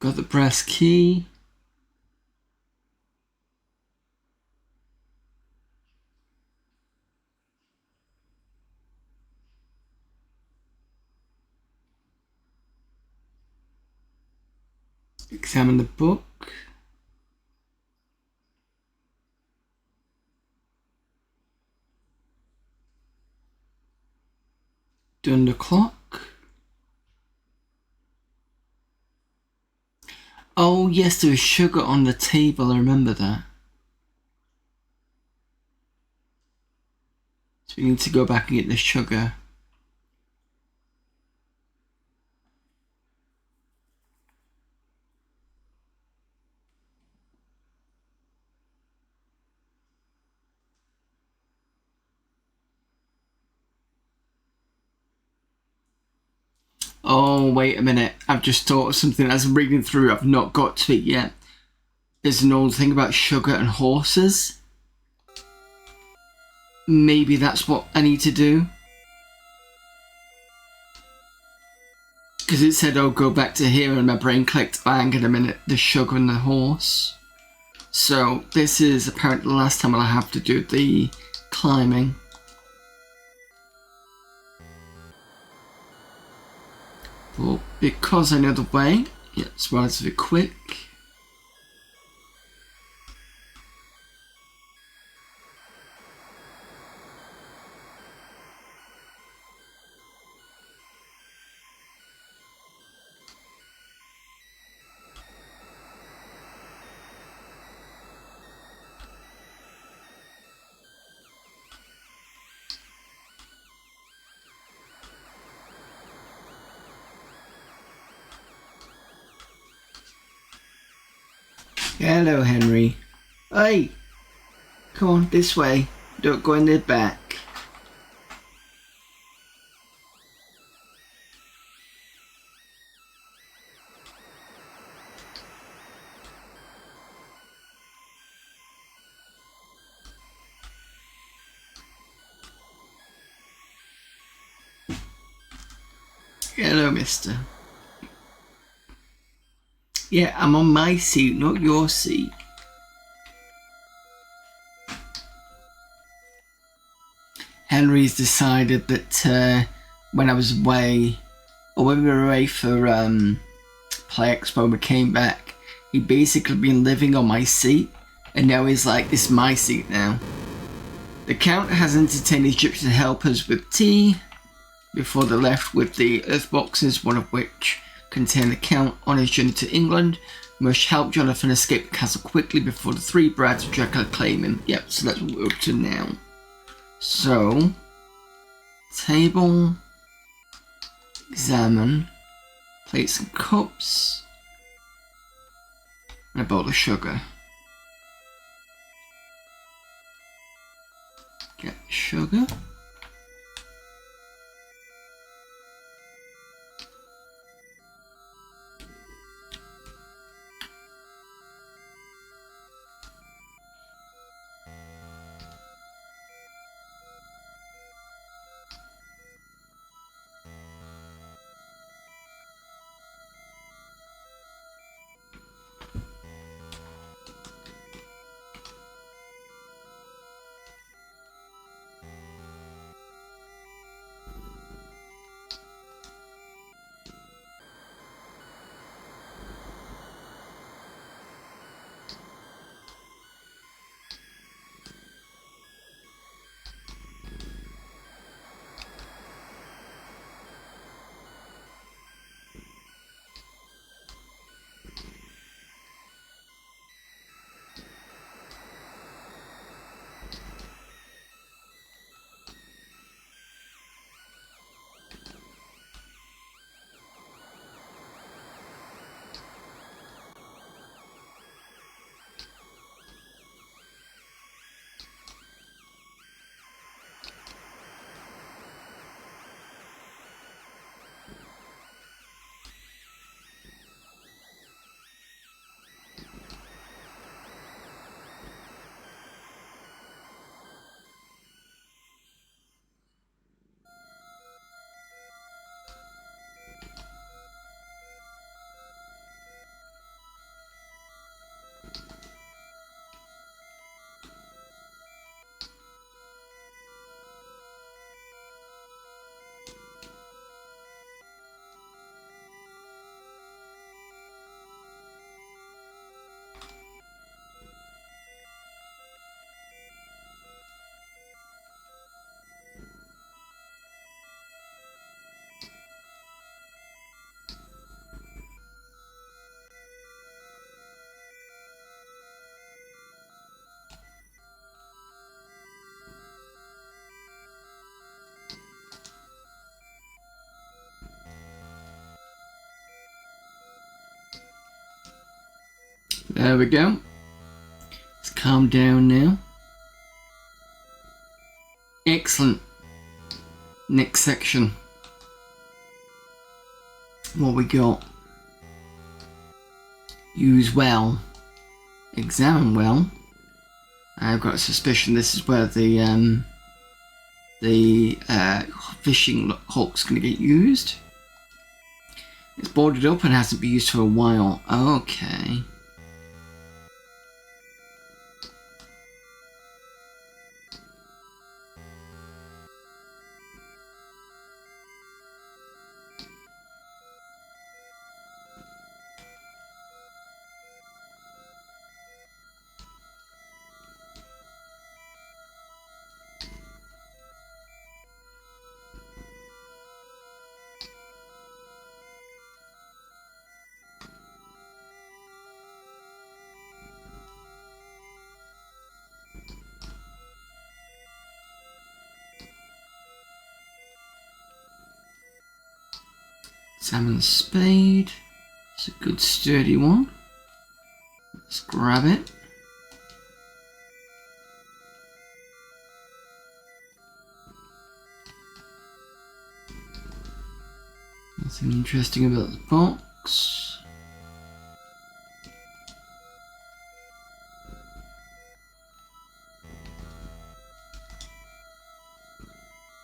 Got the brass key. Examine the book. Done the clock. Oh yes, there was sugar on the table, I remember that. So we need to go back and get the sugar. Oh, wait a minute. I've just thought of something as I'm reading through. I've not got to it yet. There's an old thing about sugar and horses. Maybe that's what I need to do. Because it said, oh, go back to here, and my brain clicked, oh, hang on a minute, the sugar and the horse. So this is apparently the last time I'll have to do the climbing. Book. because I know the way, it's relatively quick. Hello, Henry. Hey! Come on, this way. Don't go in the back. Hello, mister. Yeah, I'm on my seat, not your seat. Henry's decided that when I was away, or when we were away for Play Expo, we came back, he'd basically been living on my seat, and now he's like, this is my seat now. The Count has entertained Egyptian helpers with tea before they left with the earth boxes, one of which contained the Count on his journey to England. We must help Jonathan escape the castle quickly before the three brides of Dracula claim him. Yep, so that's what we're up to now. So, table, examine, plates and cups, and a bowl of sugar. Get sugar. There we go. Let's calm down now. Excellent. Next section. What we got? Use well. Examine well. I've got a suspicion this is where the fishing hook's going to get used. It's boarded up and hasn't been used for a while. Okay. Salmon spade. It's a good sturdy one. Let's grab it. Nothing interesting about the box.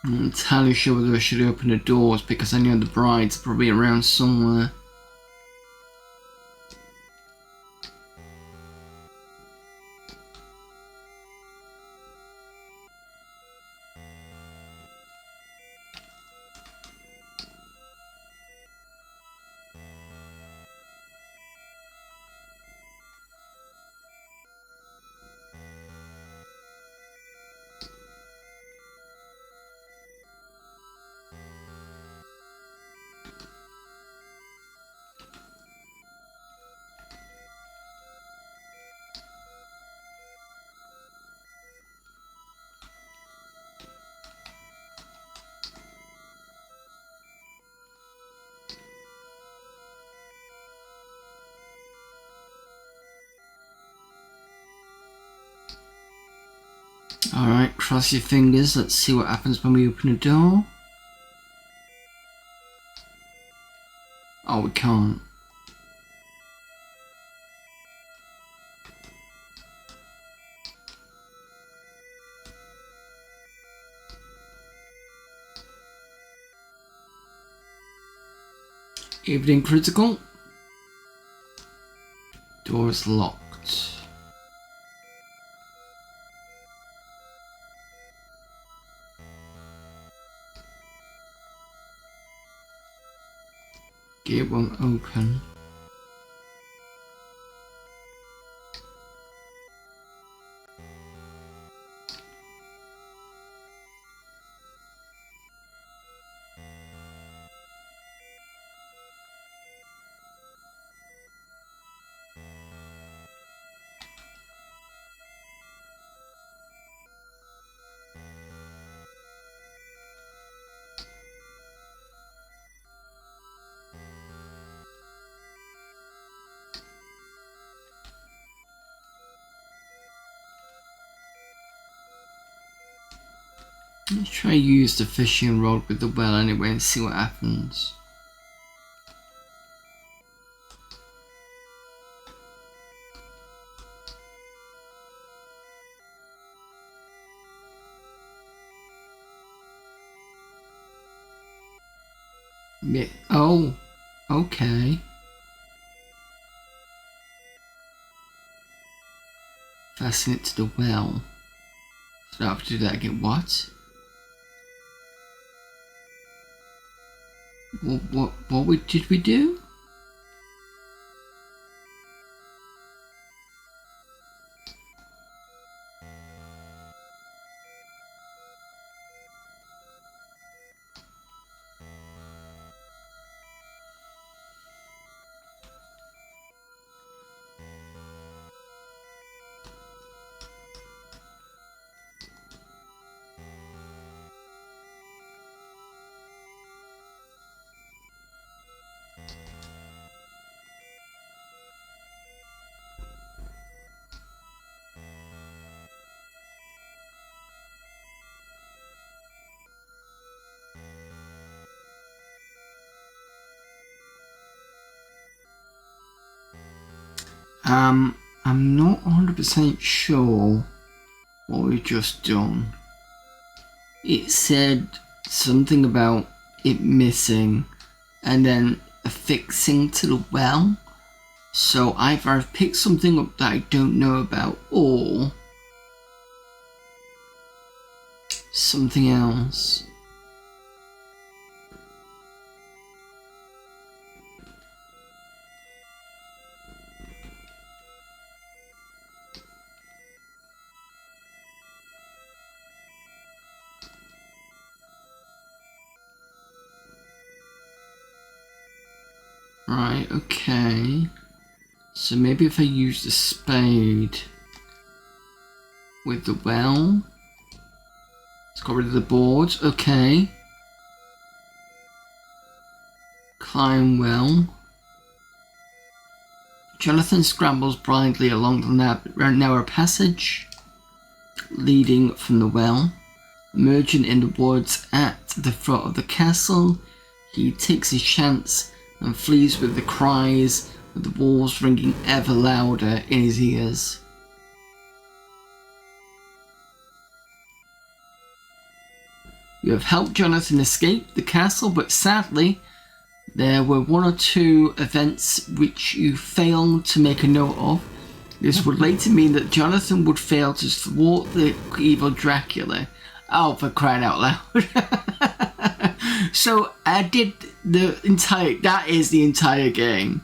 I'm not entirely sure whether I should open the doors because I know the bride's probably around somewhere. Alright, cross your fingers. Let's see what happens when we open the door. Oh, we can't. Evening critical. Door is locked. Gate won't open. Let's try use the fishing rod with the well anyway and see what happens. Yeah. Oh, okay. Fasten it to the well. So I have to do that again. What? What did we do? I'm not 100% sure what we've just done. It said something about it missing and then affixing to the well. So either I've picked something up that I don't know about or something else. Right, okay. So maybe if I use the spade with the well. Let's get rid of the boards, okay. Climb well. Jonathan scrambles blindly along the narrow passage leading from the well. Emerging in the woods at the front of the castle, he takes his chance and flees with the cries of the wolves ringing ever louder in his ears. You have helped Jonathan escape the castle, but sadly, there were one or two events which you failed to make a note of. This would later mean that Jonathan would fail to thwart the evil Dracula. Oh, for crying out loud. So I did that is the entire game.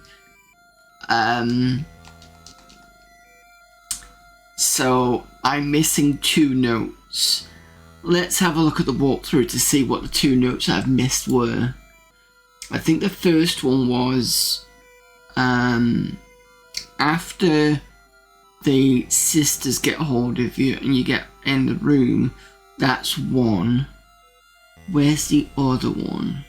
So I'm missing 2 notes. Let's have a look at the walkthrough to see what the 2 notes I've missed were. I think the first one was after the sisters get hold of you and you get in the room. That's one. Where's the other one?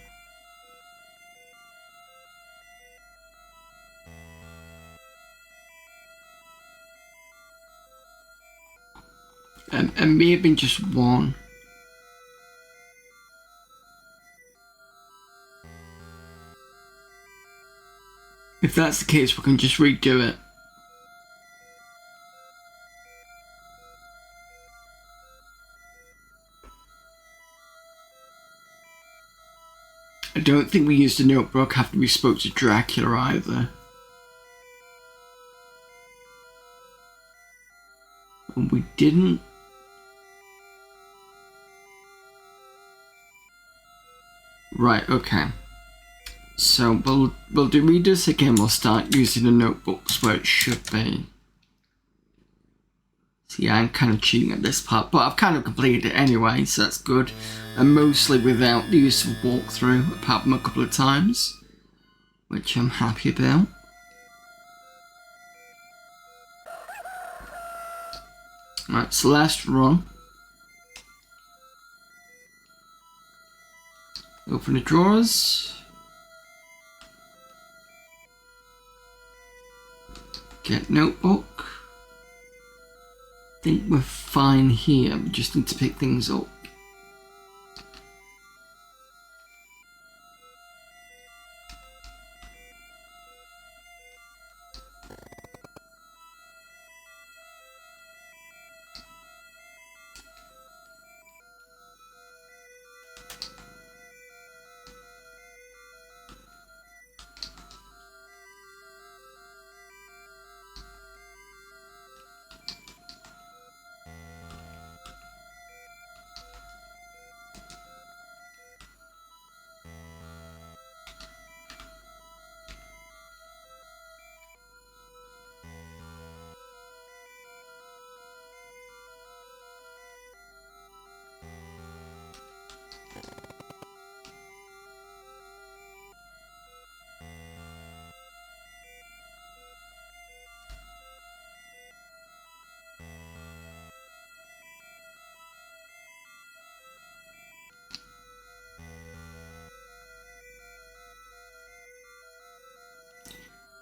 It may have been just one. If that's the case, we can just redo it. I don't think we used a notebook after we spoke to Dracula either. And we didn't. Right, okay. So we'll do this again. We'll start using the notebooks where it should be. See, I'm kind of cheating at this part, but I've kind of completed it anyway, so that's good. And mostly without the use of walkthrough, apart from a couple of times, which I'm happy about. Right, so last run. Open the drawers. Get notebook. I think we're fine here, we just need to pick things up.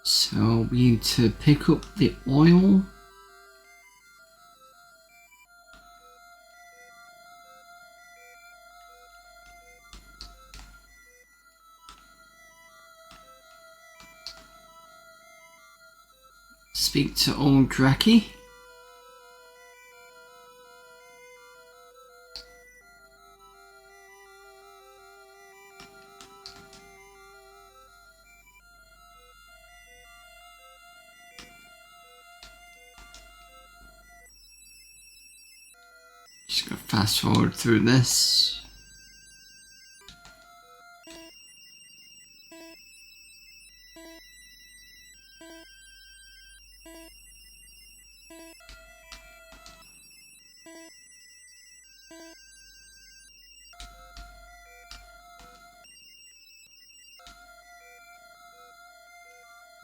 So we need to pick up the oil. Speak to old Draki. Just gonna fast forward through this.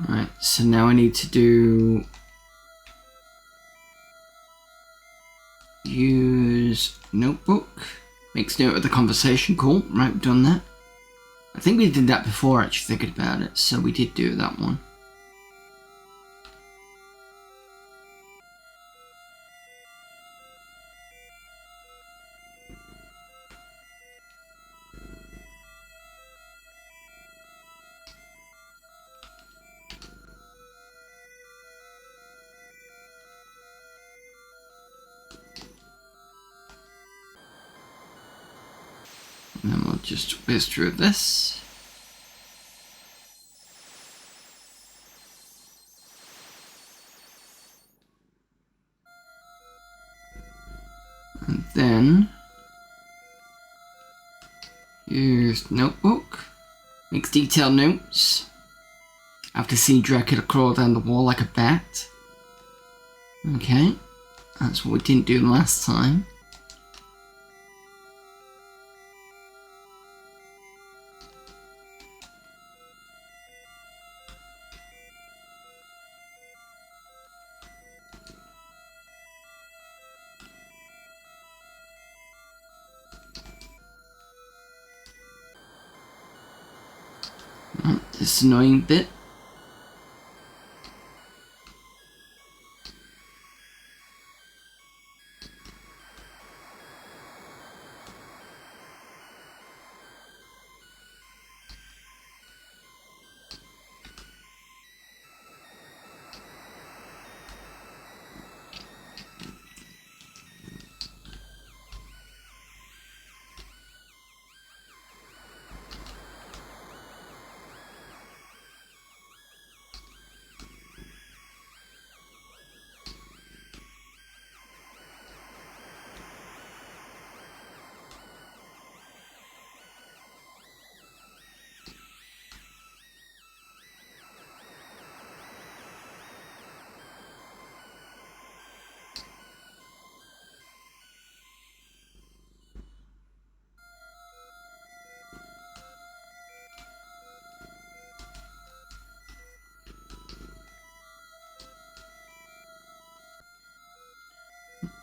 Right, so now I need to do use notebook. Makes note of the conversation. Cool. Right, we've done that. I think we did that before, actually, thinking about it. So we did do that one. And then we'll just whiz through this. And then here's notebook. Makes detailed notes. After seeing Dracula crawl down the wall like a bat. Okay, that's what we didn't do last time. This annoying bit.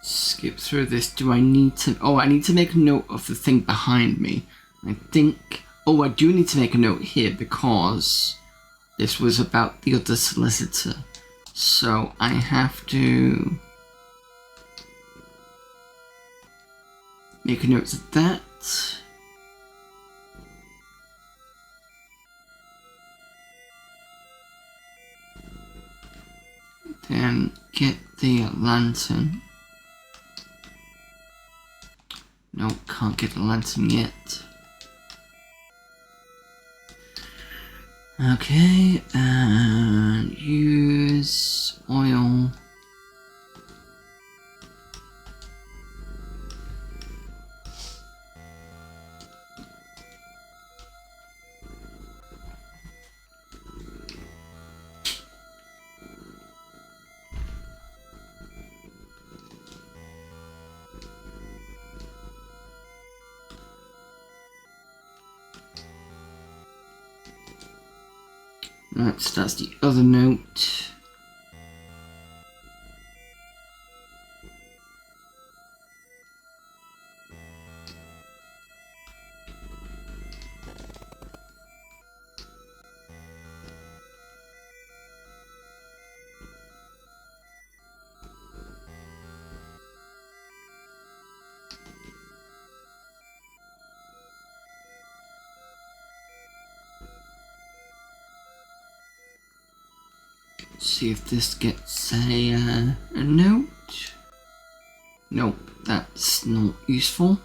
Skip through this. Do I need to... Oh, I need to make a note of the thing behind me. I think... Oh, I do need to make a note here because this was about the other solicitor. So I have to make a note of that. Then get the lantern. No, can't get the lantern yet. Okay, and use oil. Right, so that's the other note. See if this gets a note. Nope, that's not useful.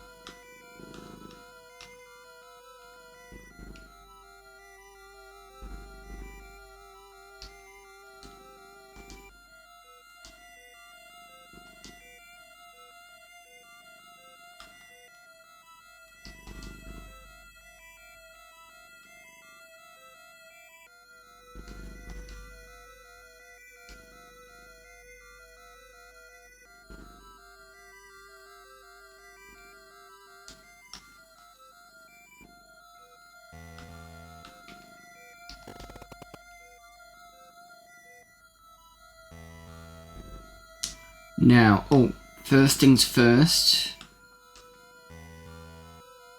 Now, oh, first things first.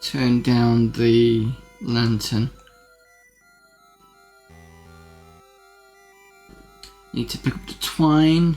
Turn down the lantern. Need to pick up the twine.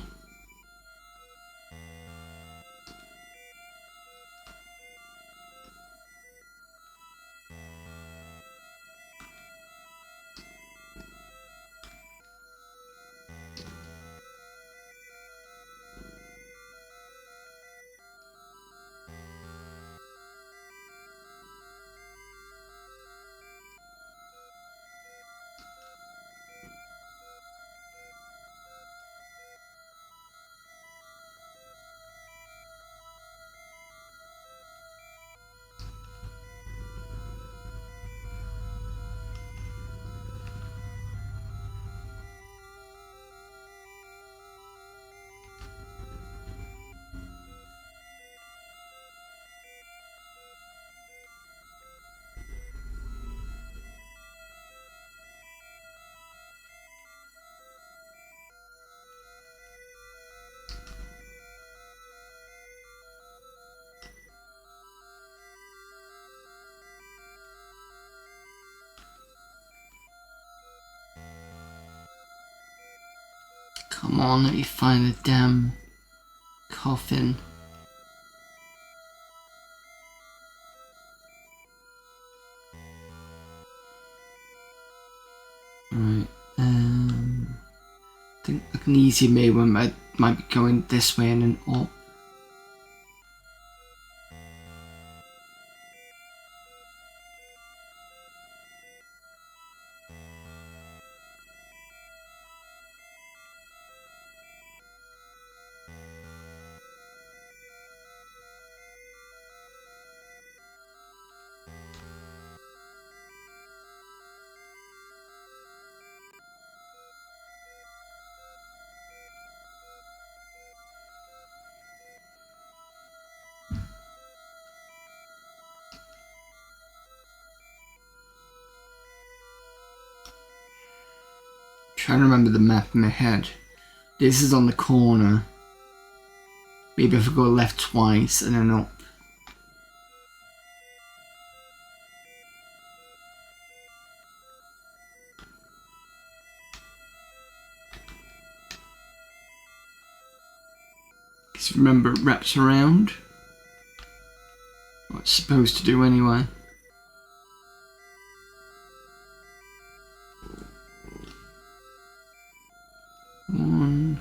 Come on, let me find the damn coffin. Right, I think like an easy way one might be going this way and then up. Trying to remember the map in my head. This is on the corner. Maybe if I go left twice and then up. Because remember it wraps around. What it's supposed to do anyway. One,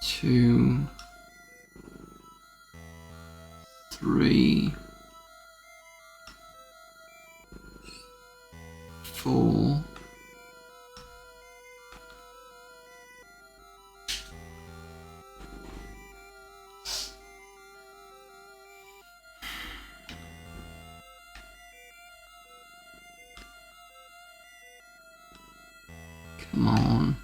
two, three, four, come on.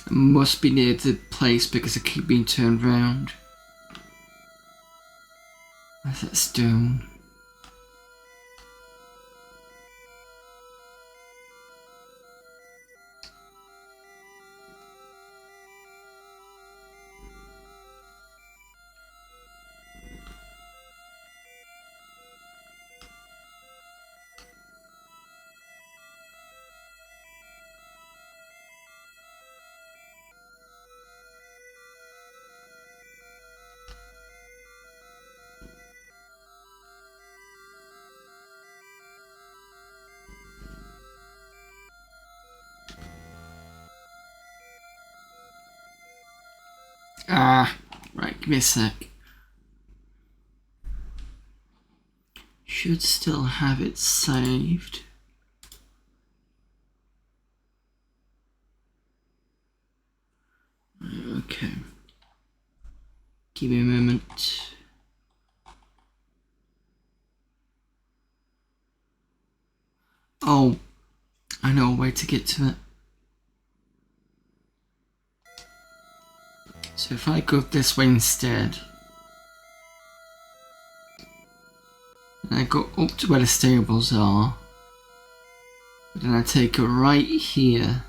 I must be near the place because I keep being turned round. Where's that stone? Ah, right, give me a sec. Should still have it saved. Okay. Give me a moment. Oh, I know a way to get to it. So if I go this way instead, and I go up to where the stables are, Then I take a right here.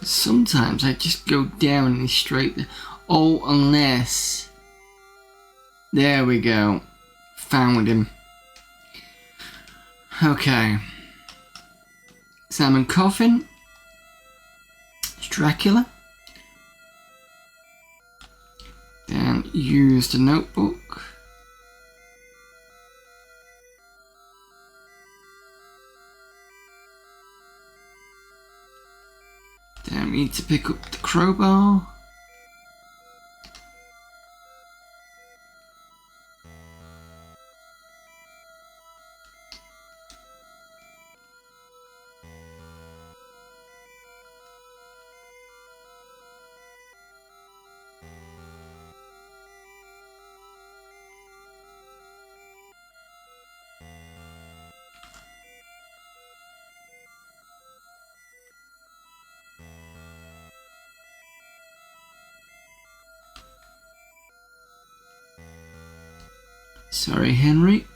Sometimes I just go down and straight. Oh, unless. There we go. Found him. Okay. Salmon coffin. It's Dracula. Then use the notebook. Then we need to pick up the crowbar. Sorry, Henry.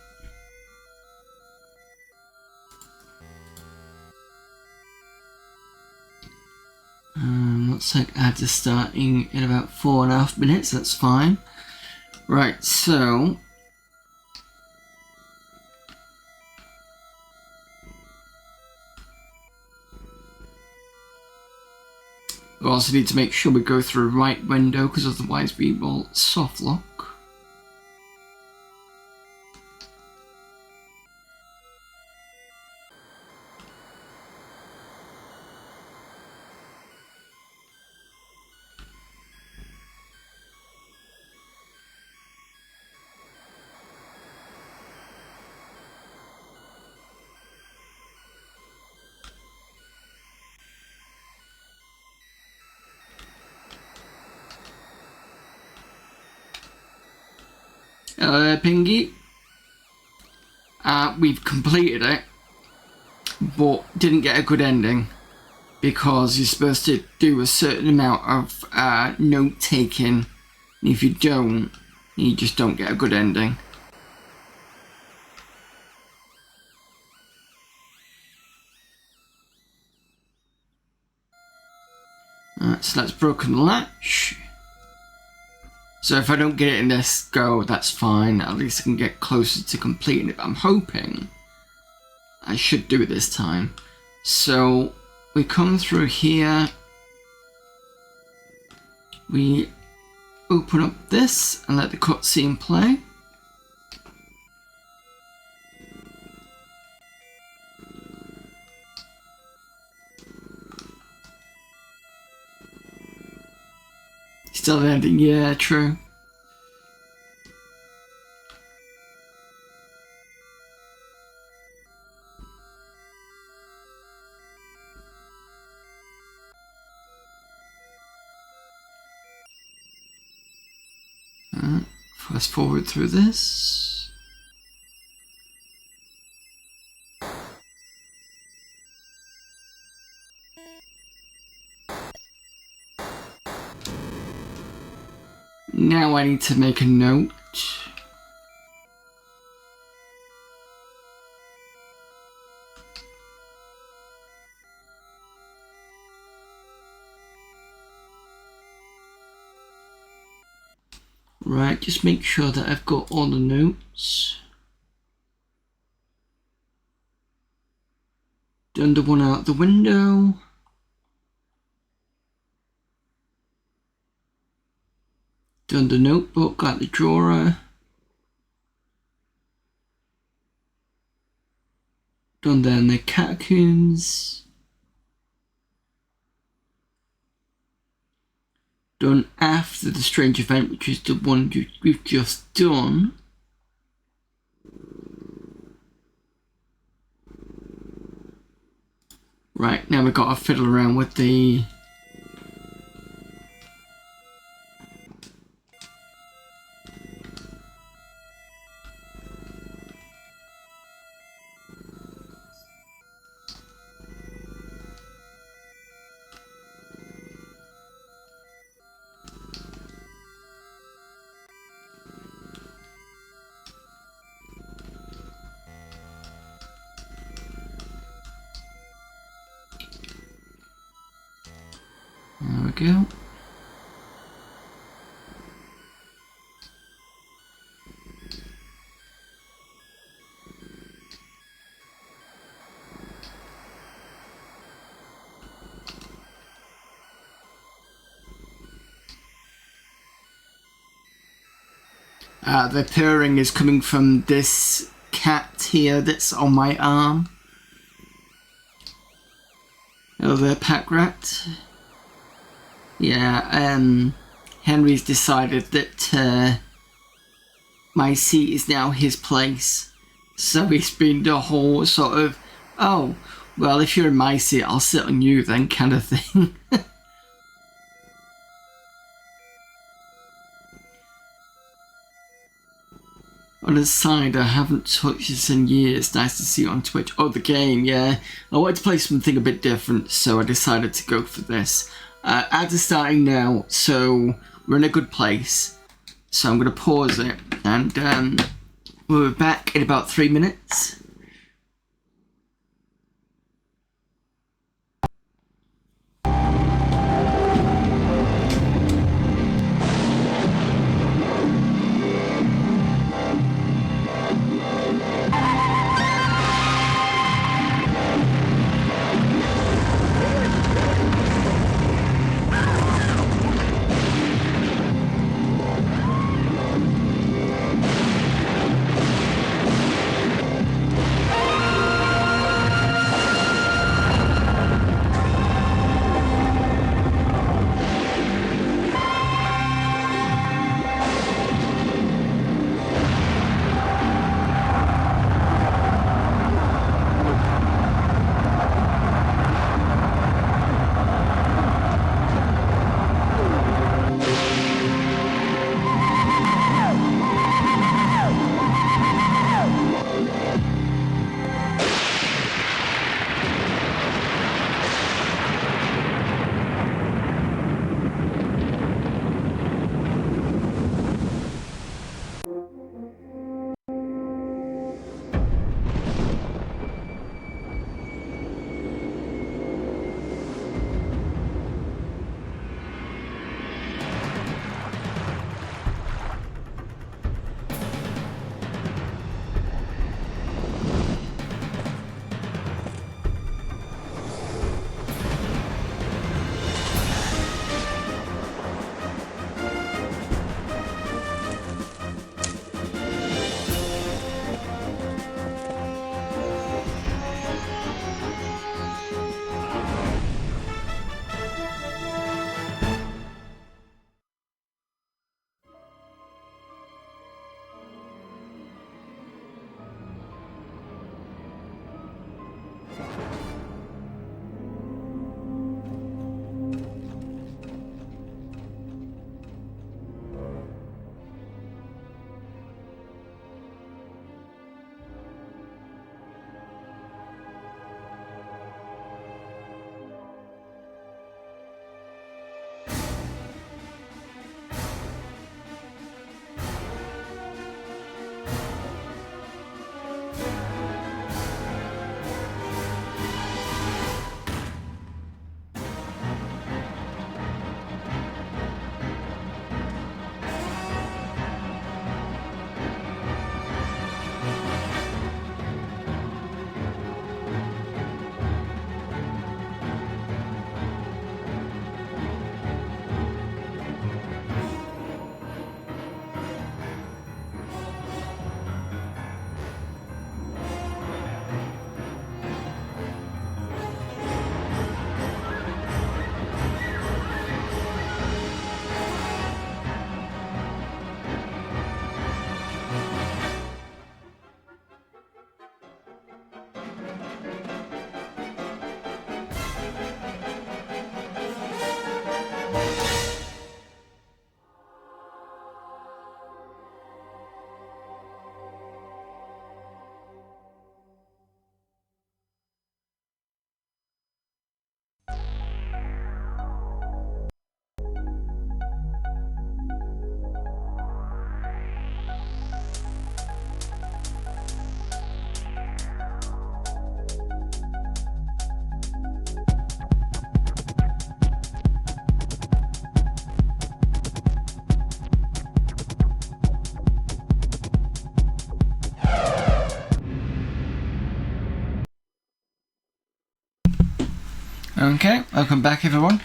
Looks like I have to start in about 4.5 minutes. That's fine. Right, so we also need to make sure we go through the right window, because otherwise we will soft lock. Pingy. We've completed it, but didn't get a good ending, because you're supposed to do a certain amount of note taking, and if you don't, you just don't get a good ending. Alright, so that's broken the latch. So if I don't get it in this go, that's fine. At least I can get closer to completing it. But I'm hoping I should do it this time. So we come through here. We open up this and let the cutscene play. Still ending, yeah, true. Fast forward through this. Now I need to make a note. Right, just make sure that I've got all the notes. Done the one out the window. Done the notebook out the drawer. Done then the catacombs. done after the strange event, which is the one we've just done. Right, now we've got to fiddle around with the... There we go. The purring is coming from this cat here that's on my arm. Oh, the pack rat. Yeah, Henry's decided that my seat is now his place. So he's been the whole sort of, oh, well, if you're in my seat, I'll sit on you then kind of thing. On the side, I haven't touched this in years. Nice to see it on Twitch. Oh, the game, yeah. I wanted to play something a bit different, so I decided to go for this. Ads are starting now, so we're in a good place. So I'm going to pause it, and we'll be back in about 3 minutes. Okay, welcome back everyone.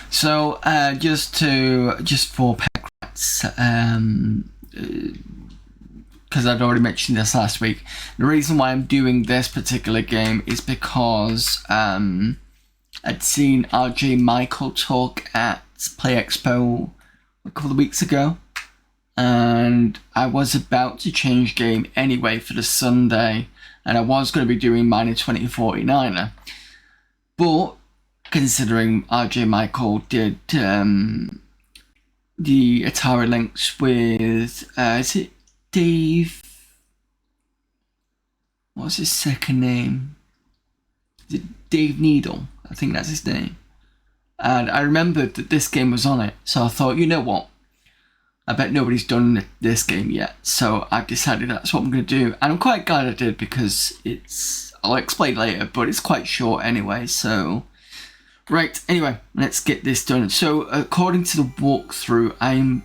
So just for pack rats, because I'd already mentioned this last week, the reason why I'm doing this particular game is because I'd seen RJ Michael talk at Play Expo a couple of weeks ago, and I was about to change game anyway for the Sunday, and I was going to be doing mine in 2049er, but considering RJ Michael did the Atari Lynx with is it Dave? What's his second name? Is it Dave Needle? I think that's his name. And I remembered that this game was on it, so I thought, you know what? I bet nobody's done this game yet, so I've decided that's what I'm going to do. And I'm quite glad I did, because I'll explain later, but it's quite short anyway, so... Right, anyway, let's get this done. So, according to the walkthrough, I'm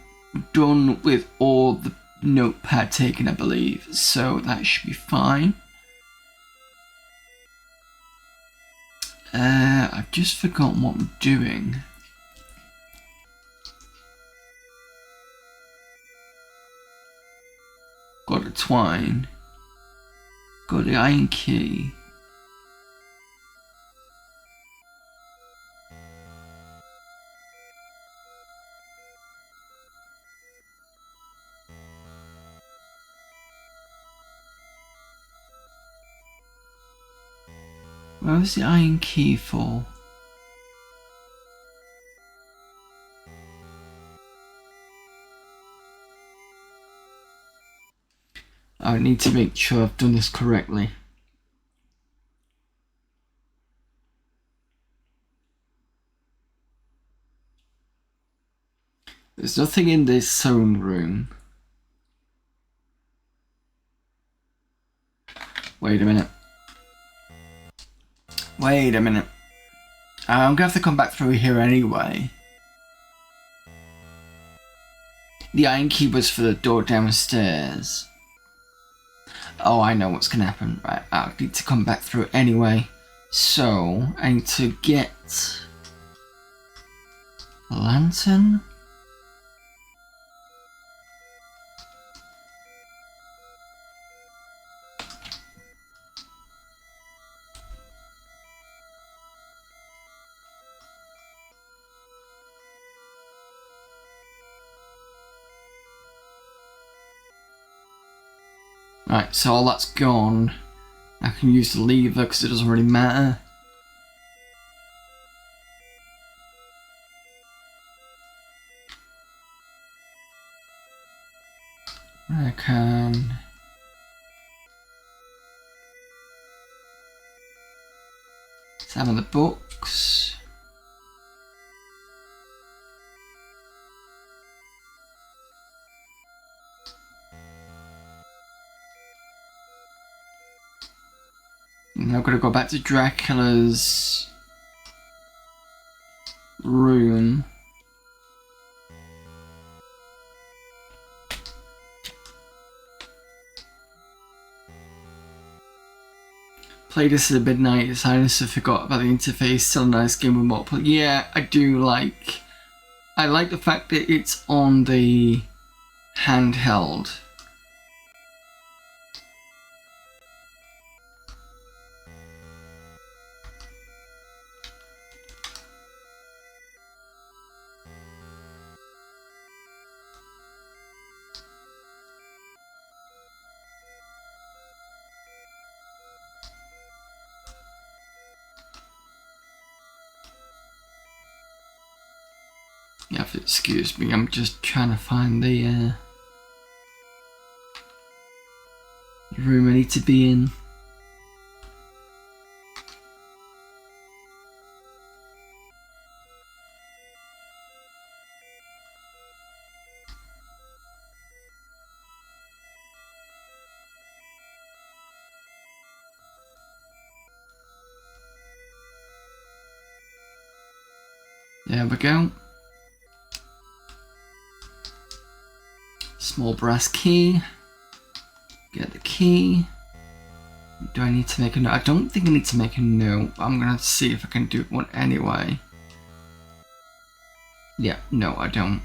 done with all the notepad taken, I believe, so that should be fine. I've just forgotten what I'm doing. Got the twine. Got the iron key. Where was the iron key for? I need to make sure I've done this correctly. There's nothing in this sewing room. Wait a minute. Wait a minute. I'm gonna have to come back through here anyway. The iron key was for the door downstairs. Oh, I know what's gonna happen. Right, I need to come back through anyway. So, I need to get a lantern. Right, so all that's gone. I can use the lever because it doesn't really matter. I can... examine the books. And I've got to go back to Dracula's room. Played this at midnight, decided to forgot about the interface, still a nice game with multiple. Yeah, I do like... I like the fact that it's on the handheld. You have to excuse me, I'm just trying to find the room I need to be in. There we go. Small brass key. Get the key. Do I need to make a note? I don't think I need to make a note. I'm gonna see if I can do one anyway. Yeah, no, I don't.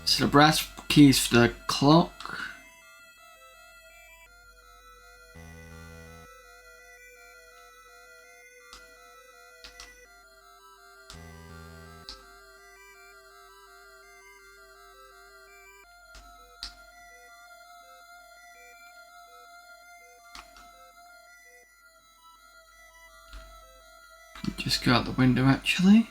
So the brass keys for the clock. Just go out the window actually.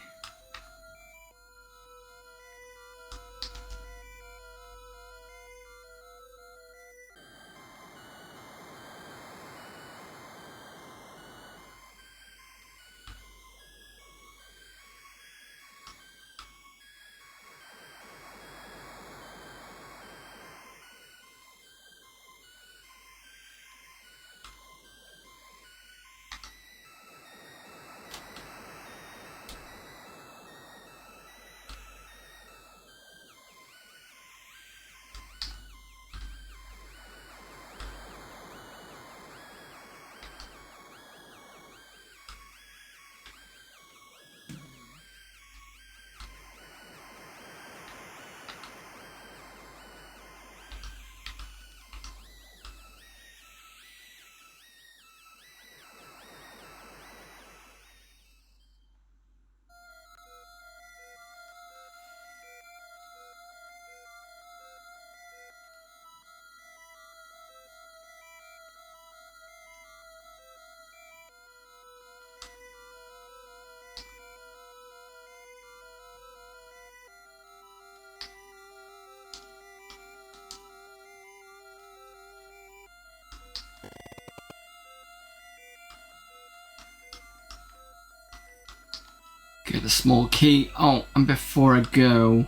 Get the small key. Oh, and before I go,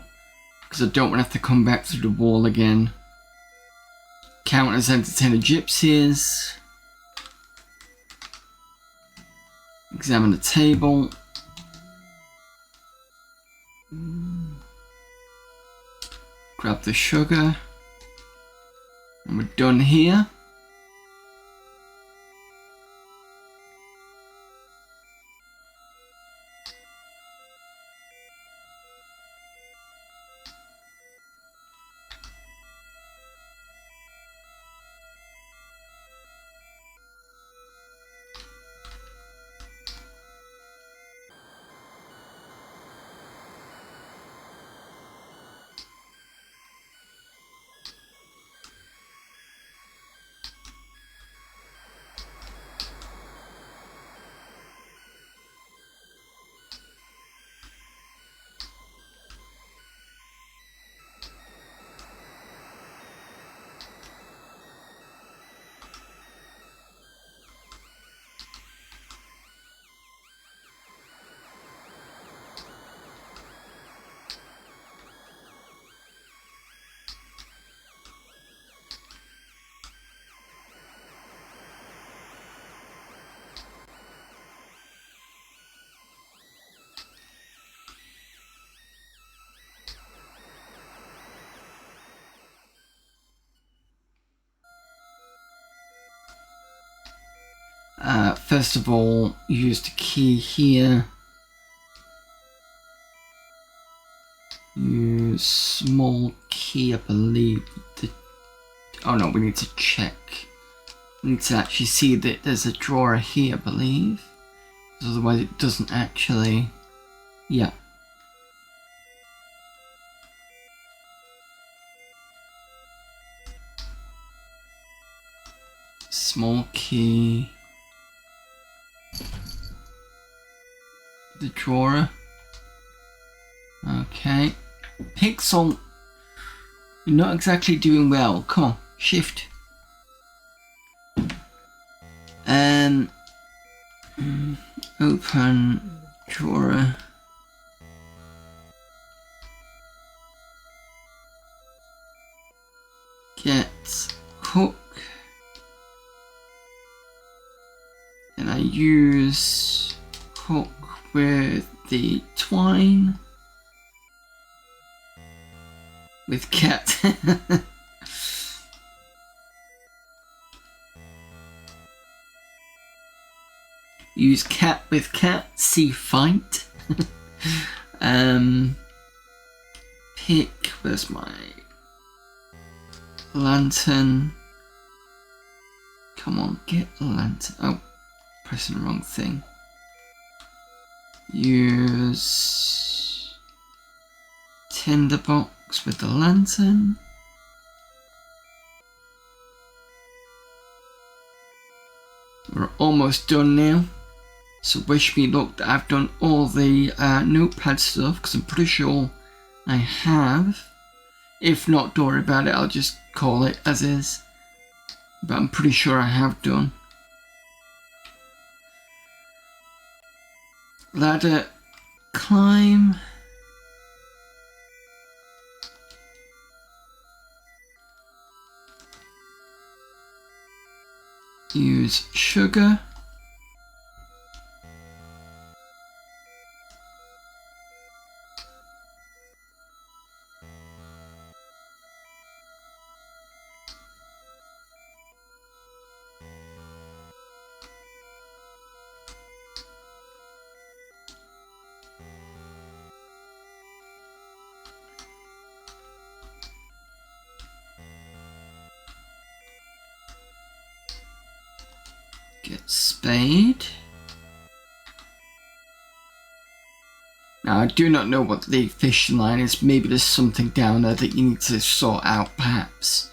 because I don't want to have to come back through the wall again. Counters entertain the gypsies. Examine the table. Grab the sugar. And we're done here. First of all, use the key here. Use small key, I believe. Oh no, we need to check. We need to actually see that there's a drawer here, I believe. Otherwise it doesn't actually... Yeah. Small key. The drawer. Okay. Pixel. You're not exactly doing well. Come on, shift. Open drawer. Use hook with the twine. With cat. Use cat with cat. See fight. Pick. Where's my lantern? Come on, get a lantern. Oh, pressing the wrong thing. Use tinderbox with the lantern. We're almost done now. So wish me luck that I've done all the notepad stuff, because I'm pretty sure I have. If not, don't worry about it, I'll just call it as is. But I'm pretty sure I have done. Ladder, climb. Use sugar. Get spade. Now I do not know what the fishing line is. Maybe there's something down there that you need to sort out perhaps.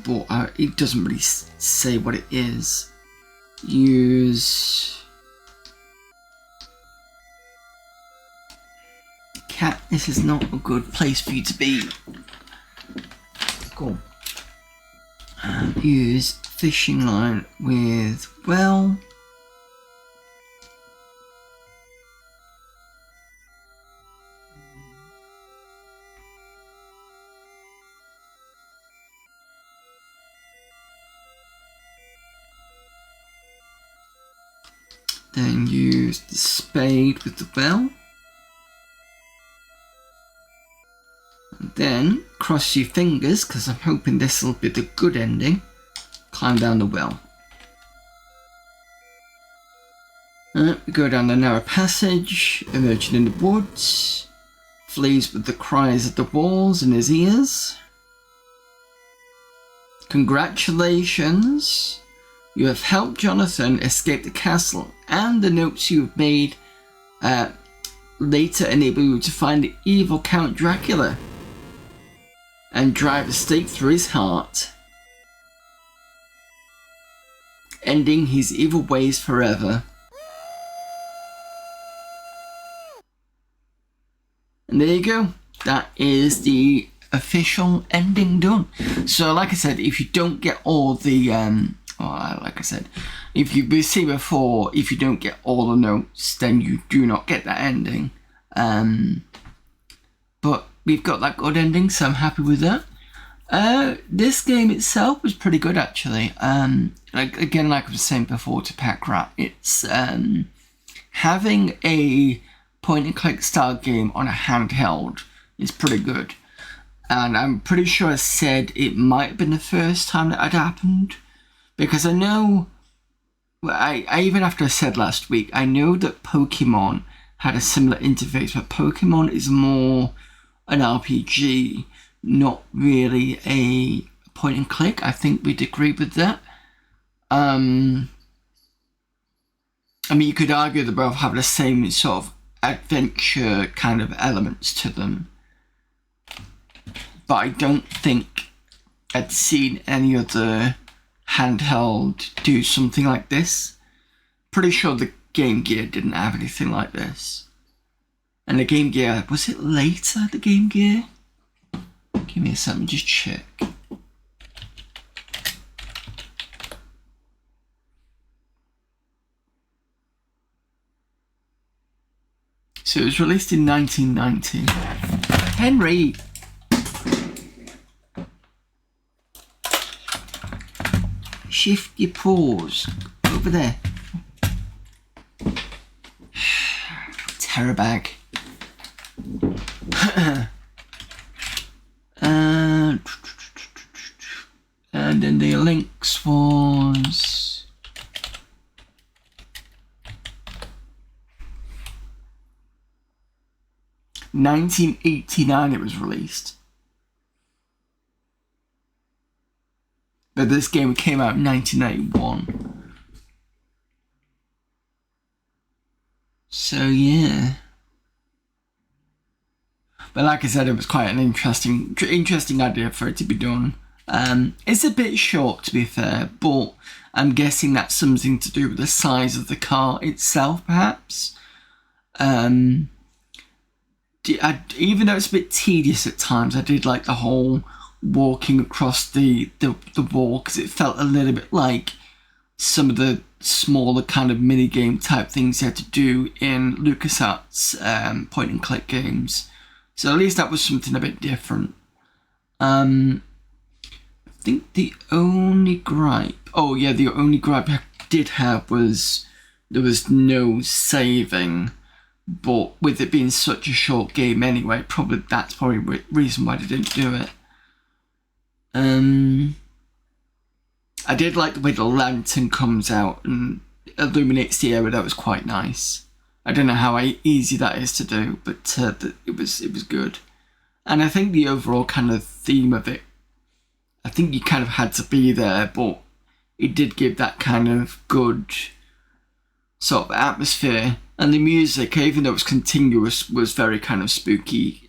But it doesn't really say what it is. Use cat. This is not a good place for you to be. Cool. Use fishing line with well. Then use the spade with the bell. And then cross your fingers, because I'm hoping this will be the good ending. Climb down the well. We go down the narrow passage, emerging in the woods. Flees with the cries of the walls in his ears. Congratulations! You have helped Jonathan escape the castle, and the notes you have made later enable you to find the evil Count Dracula and drive a stake through his heart, ending his evil ways forever. And there you go. That is the official ending done. So like I said, if you don't get all the like I said, if you see before, if you don't get all the notes, then you do not get that ending. But we've got that good ending, so I'm happy with that. This game itself was pretty good actually. Like I was saying before to Pack Rat, it's having a point and click style game on a handheld is pretty good. And I'm pretty sure I said it might have been the first time that had happened. Because I know, I even after I said last week, I know that Pokemon had a similar interface, but Pokemon is more an RPG, not really a point and click. I think we'd agree with that. I mean, you could argue they both have the same sort of adventure kind of elements to them. But I don't think I'd seen any other handheld do something like this. Pretty sure the Game Gear didn't have anything like this. And the Game Gear, was it later, the Game Gear? Give me a second, just check. So it was released in 1990. Henry! Shift your paws over there. terror bag. And then the Lynx was 1989 it was released. But this game came out in 1991. So yeah. But like I said, it was quite an interesting idea for it to be done. It's a bit short, to be fair, but I'm guessing that's something to do with the size of the car itself, perhaps. Even though it's a bit tedious at times, I did like the whole walking across the wall, because it felt a little bit like some of the smaller kind of mini game type things you had to do in LucasArts point and click games. So at least that was something a bit different. I think the only gripe I did have was there was no saving. But with it being such a short game anyway, that's probably the reason why they didn't do it. I did like the way the lantern comes out and illuminates the area. That was quite nice. I don't know how easy that is to do, but it was good. And I think the overall kind of theme of it, I think you kind of had to be there, but it did give that kind of good sort of atmosphere. And the music, even though it was continuous, was very kind of spooky,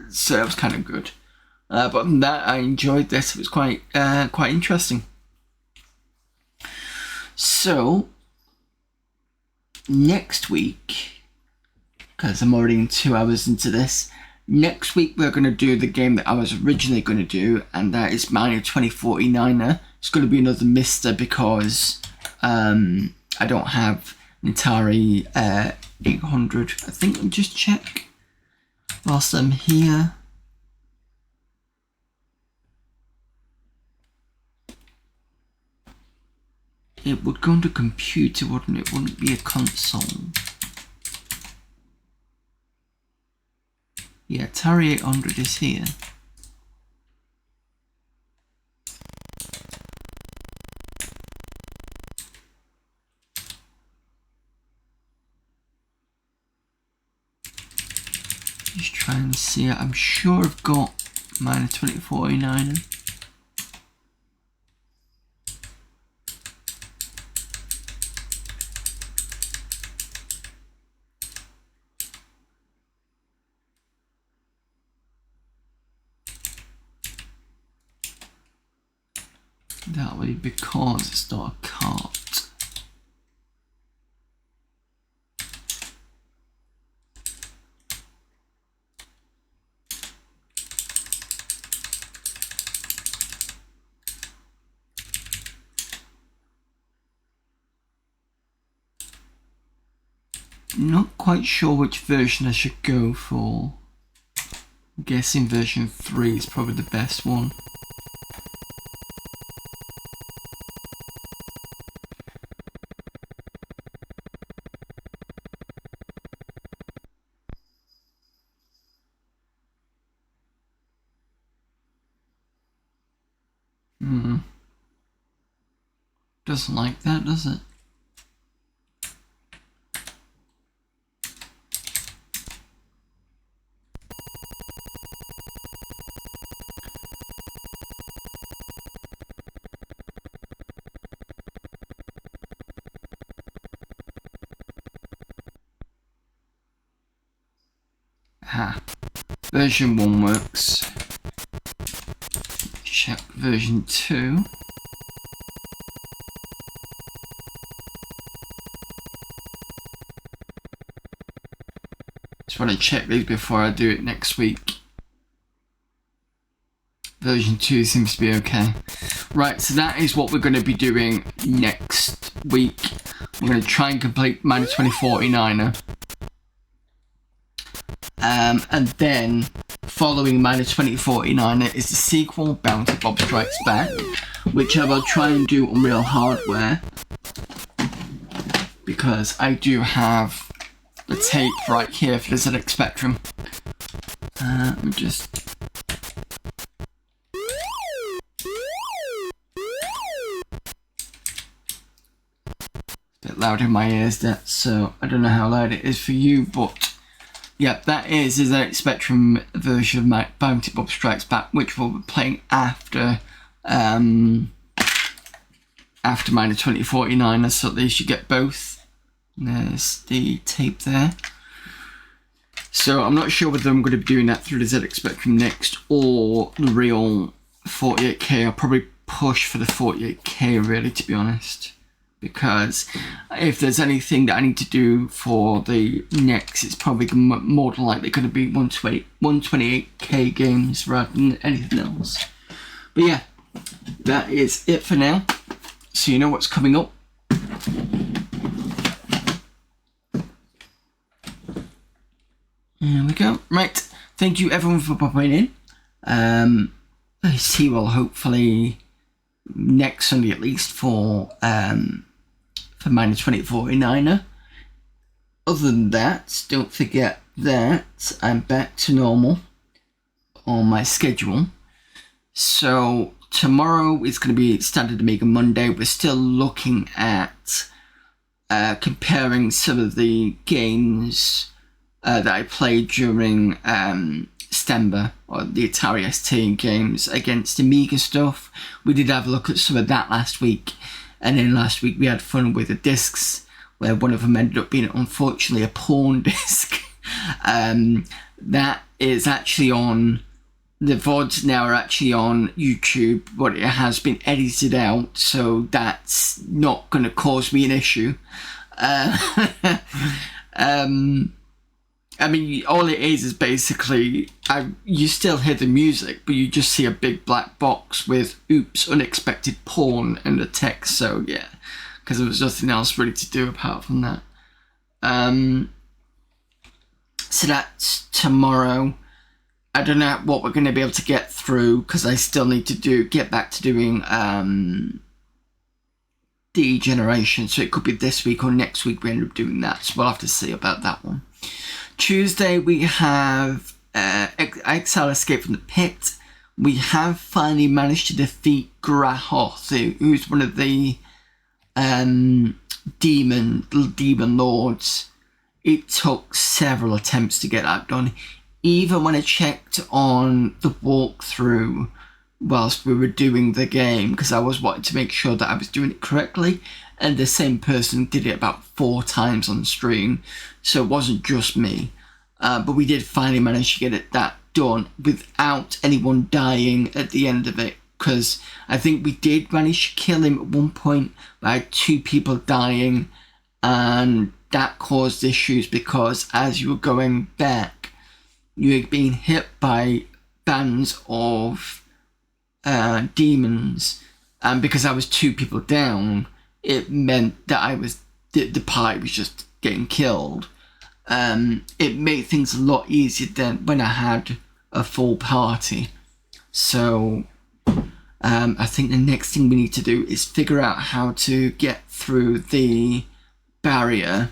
so it was kind of good. But other than that, I enjoyed this. It was quite interesting. So, next week, because I'm already 2 hours into this, next week we're going to do the game that I was originally going to do, and that is Mario 2049er. It's going to be another Mister because I don't have an Atari 800. I think I'll just check whilst I'm here. It would go into computer, wouldn't it? Wouldn't be a console. Yeah, Atari 800 is here. Just try and see it. I'm sure I've got mine 2049. That way, because it's not a cart. Not quite sure which version I should go for. I'm guessing version 3 is probably the best one. Doesn't like that, does it? Version 1 works. Check version 2. Just want to check these before I do it next week. Version 2 seems to be okay. Right, so that is what we're going to be doing next week. We're going to try and complete Mario 2049er. And then, following Mario 2049er is the sequel, Bounty Bob Strikes Back, which I will try and do on real hardware, because I do have the tape right here for the ZX Spectrum. Let me just... bit loud in my ears, that, so I don't know how loud it is for you, but yeah, that is a Spectrum version of my Bounty Bob Strikes Back, which we'll be playing after Miner 2049, so at least you get both. There's the tape there. So I'm not sure whether I'm going to be doing that through the ZX Spectrum next or the real 48K. I'll probably push for the 48K really, to be honest. Because if there's anything that I need to do for the next, it's probably more than likely going to be 128K games rather than anything else. But yeah, that is it for now. So you know what's coming up. There we go. Right, thank you everyone for popping in. I see you all hopefully next Sunday at least for Miner 2049er. Other than that, don't forget that I'm back to normal on my schedule. So tomorrow is going to be Standard Amiga Monday. We're still looking at comparing some of the games that I played during Stemba, or the Atari ST games, against Amiga stuff. We did have a look at some of that last week, and then last week we had fun with the discs, where one of them ended up being, unfortunately, a porn disc. That is actually on, the VODs now are actually on YouTube, but it has been edited out, so that's not going to cause me an issue. I mean, all it is basically, you still hear the music, but you just see a big black box with "oops, unexpected porn" and the text, so yeah, because there was nothing else really to do apart from that. So that's tomorrow. I don't know what we're going to be able to get through, because I still need to get back to doing Degeneration, so it could be this week or next week we end up doing that, so we'll have to see about that one. Tuesday we have Exile Escape from the Pit. We have finally managed to defeat Grahoth, who's one of the demon lords. It took several attempts to get that done. Even when I checked on the walkthrough whilst we were doing the game, because I was wanting to make sure that I was doing it correctly, and the same person did it about 4 times on stream, so it wasn't just me. But we did finally manage to get that done without anyone dying at the end of it, because I think we did manage to kill him at one point, but I had 2 people dying, and that caused issues because as you were going back, you were being hit by bands of demons, and because I was 2 people down, it meant that the party was just getting killed. It made things a lot easier than when I had a full party. So I think the next thing we need to do is figure out how to get through the barrier,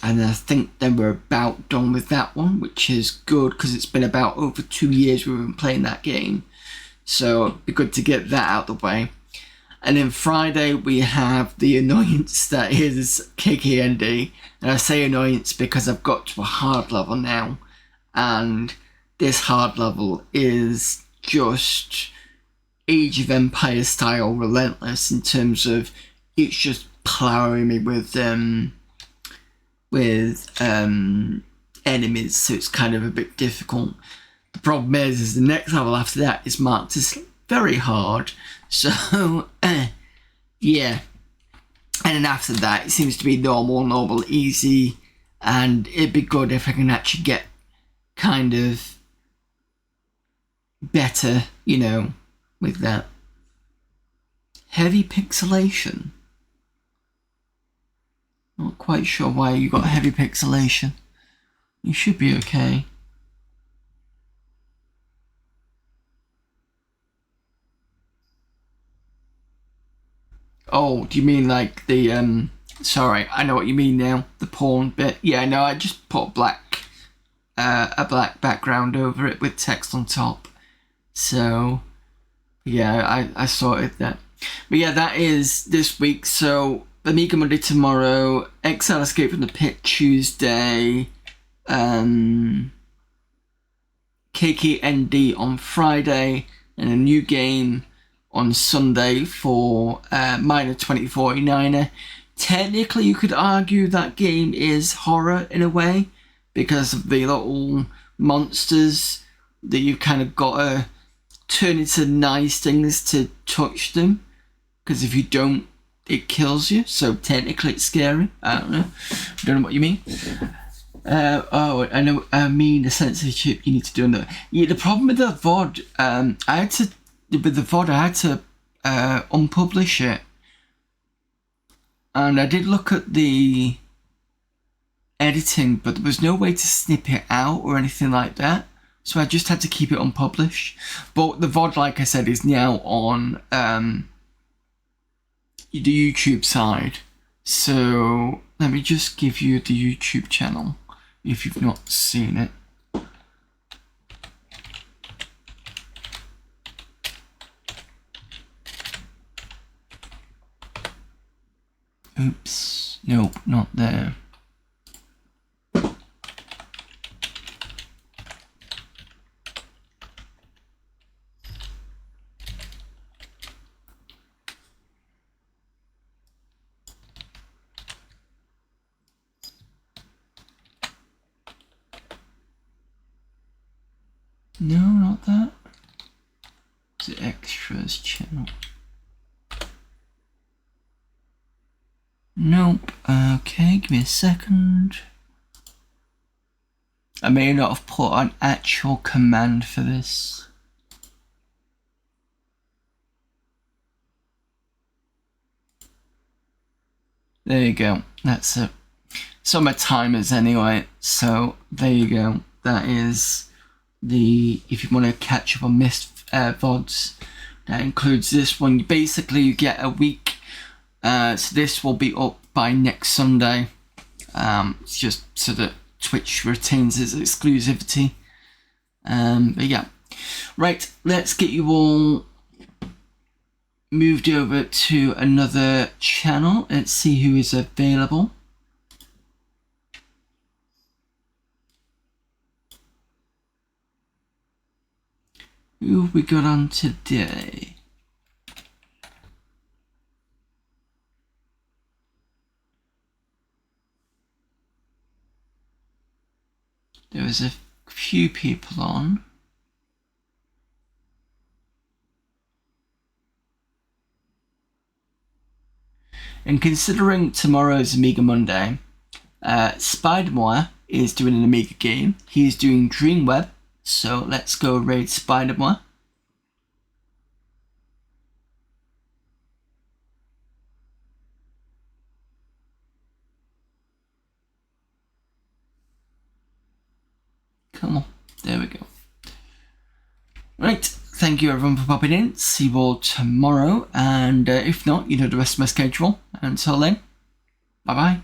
and I think then we're about done with that one, which is good because it's been about over 2 years we've been playing that game, so it'd be good to get that out of the way. And then Friday we have the annoyance that is KKND, and I say annoyance because I've got to a hard level now, and this hard level is just Age of Empires style relentless in terms of it's just ploughing me with enemies, so it's kind of a bit difficult. The problem is the next level after that is marked as very hard, so yeah. And then after that it seems to be normal, easy, and it'd be good if I can actually get kind of better, with that. Heavy pixelation. Not quite sure why you got heavy pixelation. You should be okay. Oh, do you mean like the Sorry, I know what you mean now. The porn bit. Yeah, no, I just put a black background over it with text on top. So, yeah, I sorted that. But yeah, that is this week. So, Amiga Monday tomorrow, Exile Escape from the Pit Tuesday, KKND on Friday, and a new game on Sunday for Minor 2049er. Technically, you could argue that game is horror in a way because of the little monsters that you've kind of got to turn into nice things to touch them. Because if you don't, it kills you. So technically, it's scary. I don't know what you mean. I know. I mean the censorship you need to do on the. Yeah, the problem with the VOD, I had to unpublish it, and I did look at the editing, but there was no way to snip it out or anything like that. So I just had to keep it unpublished. But the VOD, like I said, is now on the YouTube side. So let me just give you the YouTube channel if you've not seen it. Oops, nope, not there. No, not that. It's the extras channel. Nope. Okay, give me a second. I may not have put an actual command for this. There you go. That's it. It's on my timers anyway, so there you go. That is the, if you want to catch up on missed VODs, that includes this one. Basically, you get a week. So this will be up by next Sunday. It's just so that Twitch retains its exclusivity. But yeah. Right, let's get you all moved over to another channel. Let's see who is available. Who have we got on today? There was a few people on. And considering tomorrow's Amiga Monday, Spider-Moire is doing an Amiga game. He's doing Dreamweb, so let's go raid Spider-Moire. Come on, there we go. Right, thank you everyone for popping in. See you all tomorrow, and if not, you know the rest of my schedule. Until then, bye bye.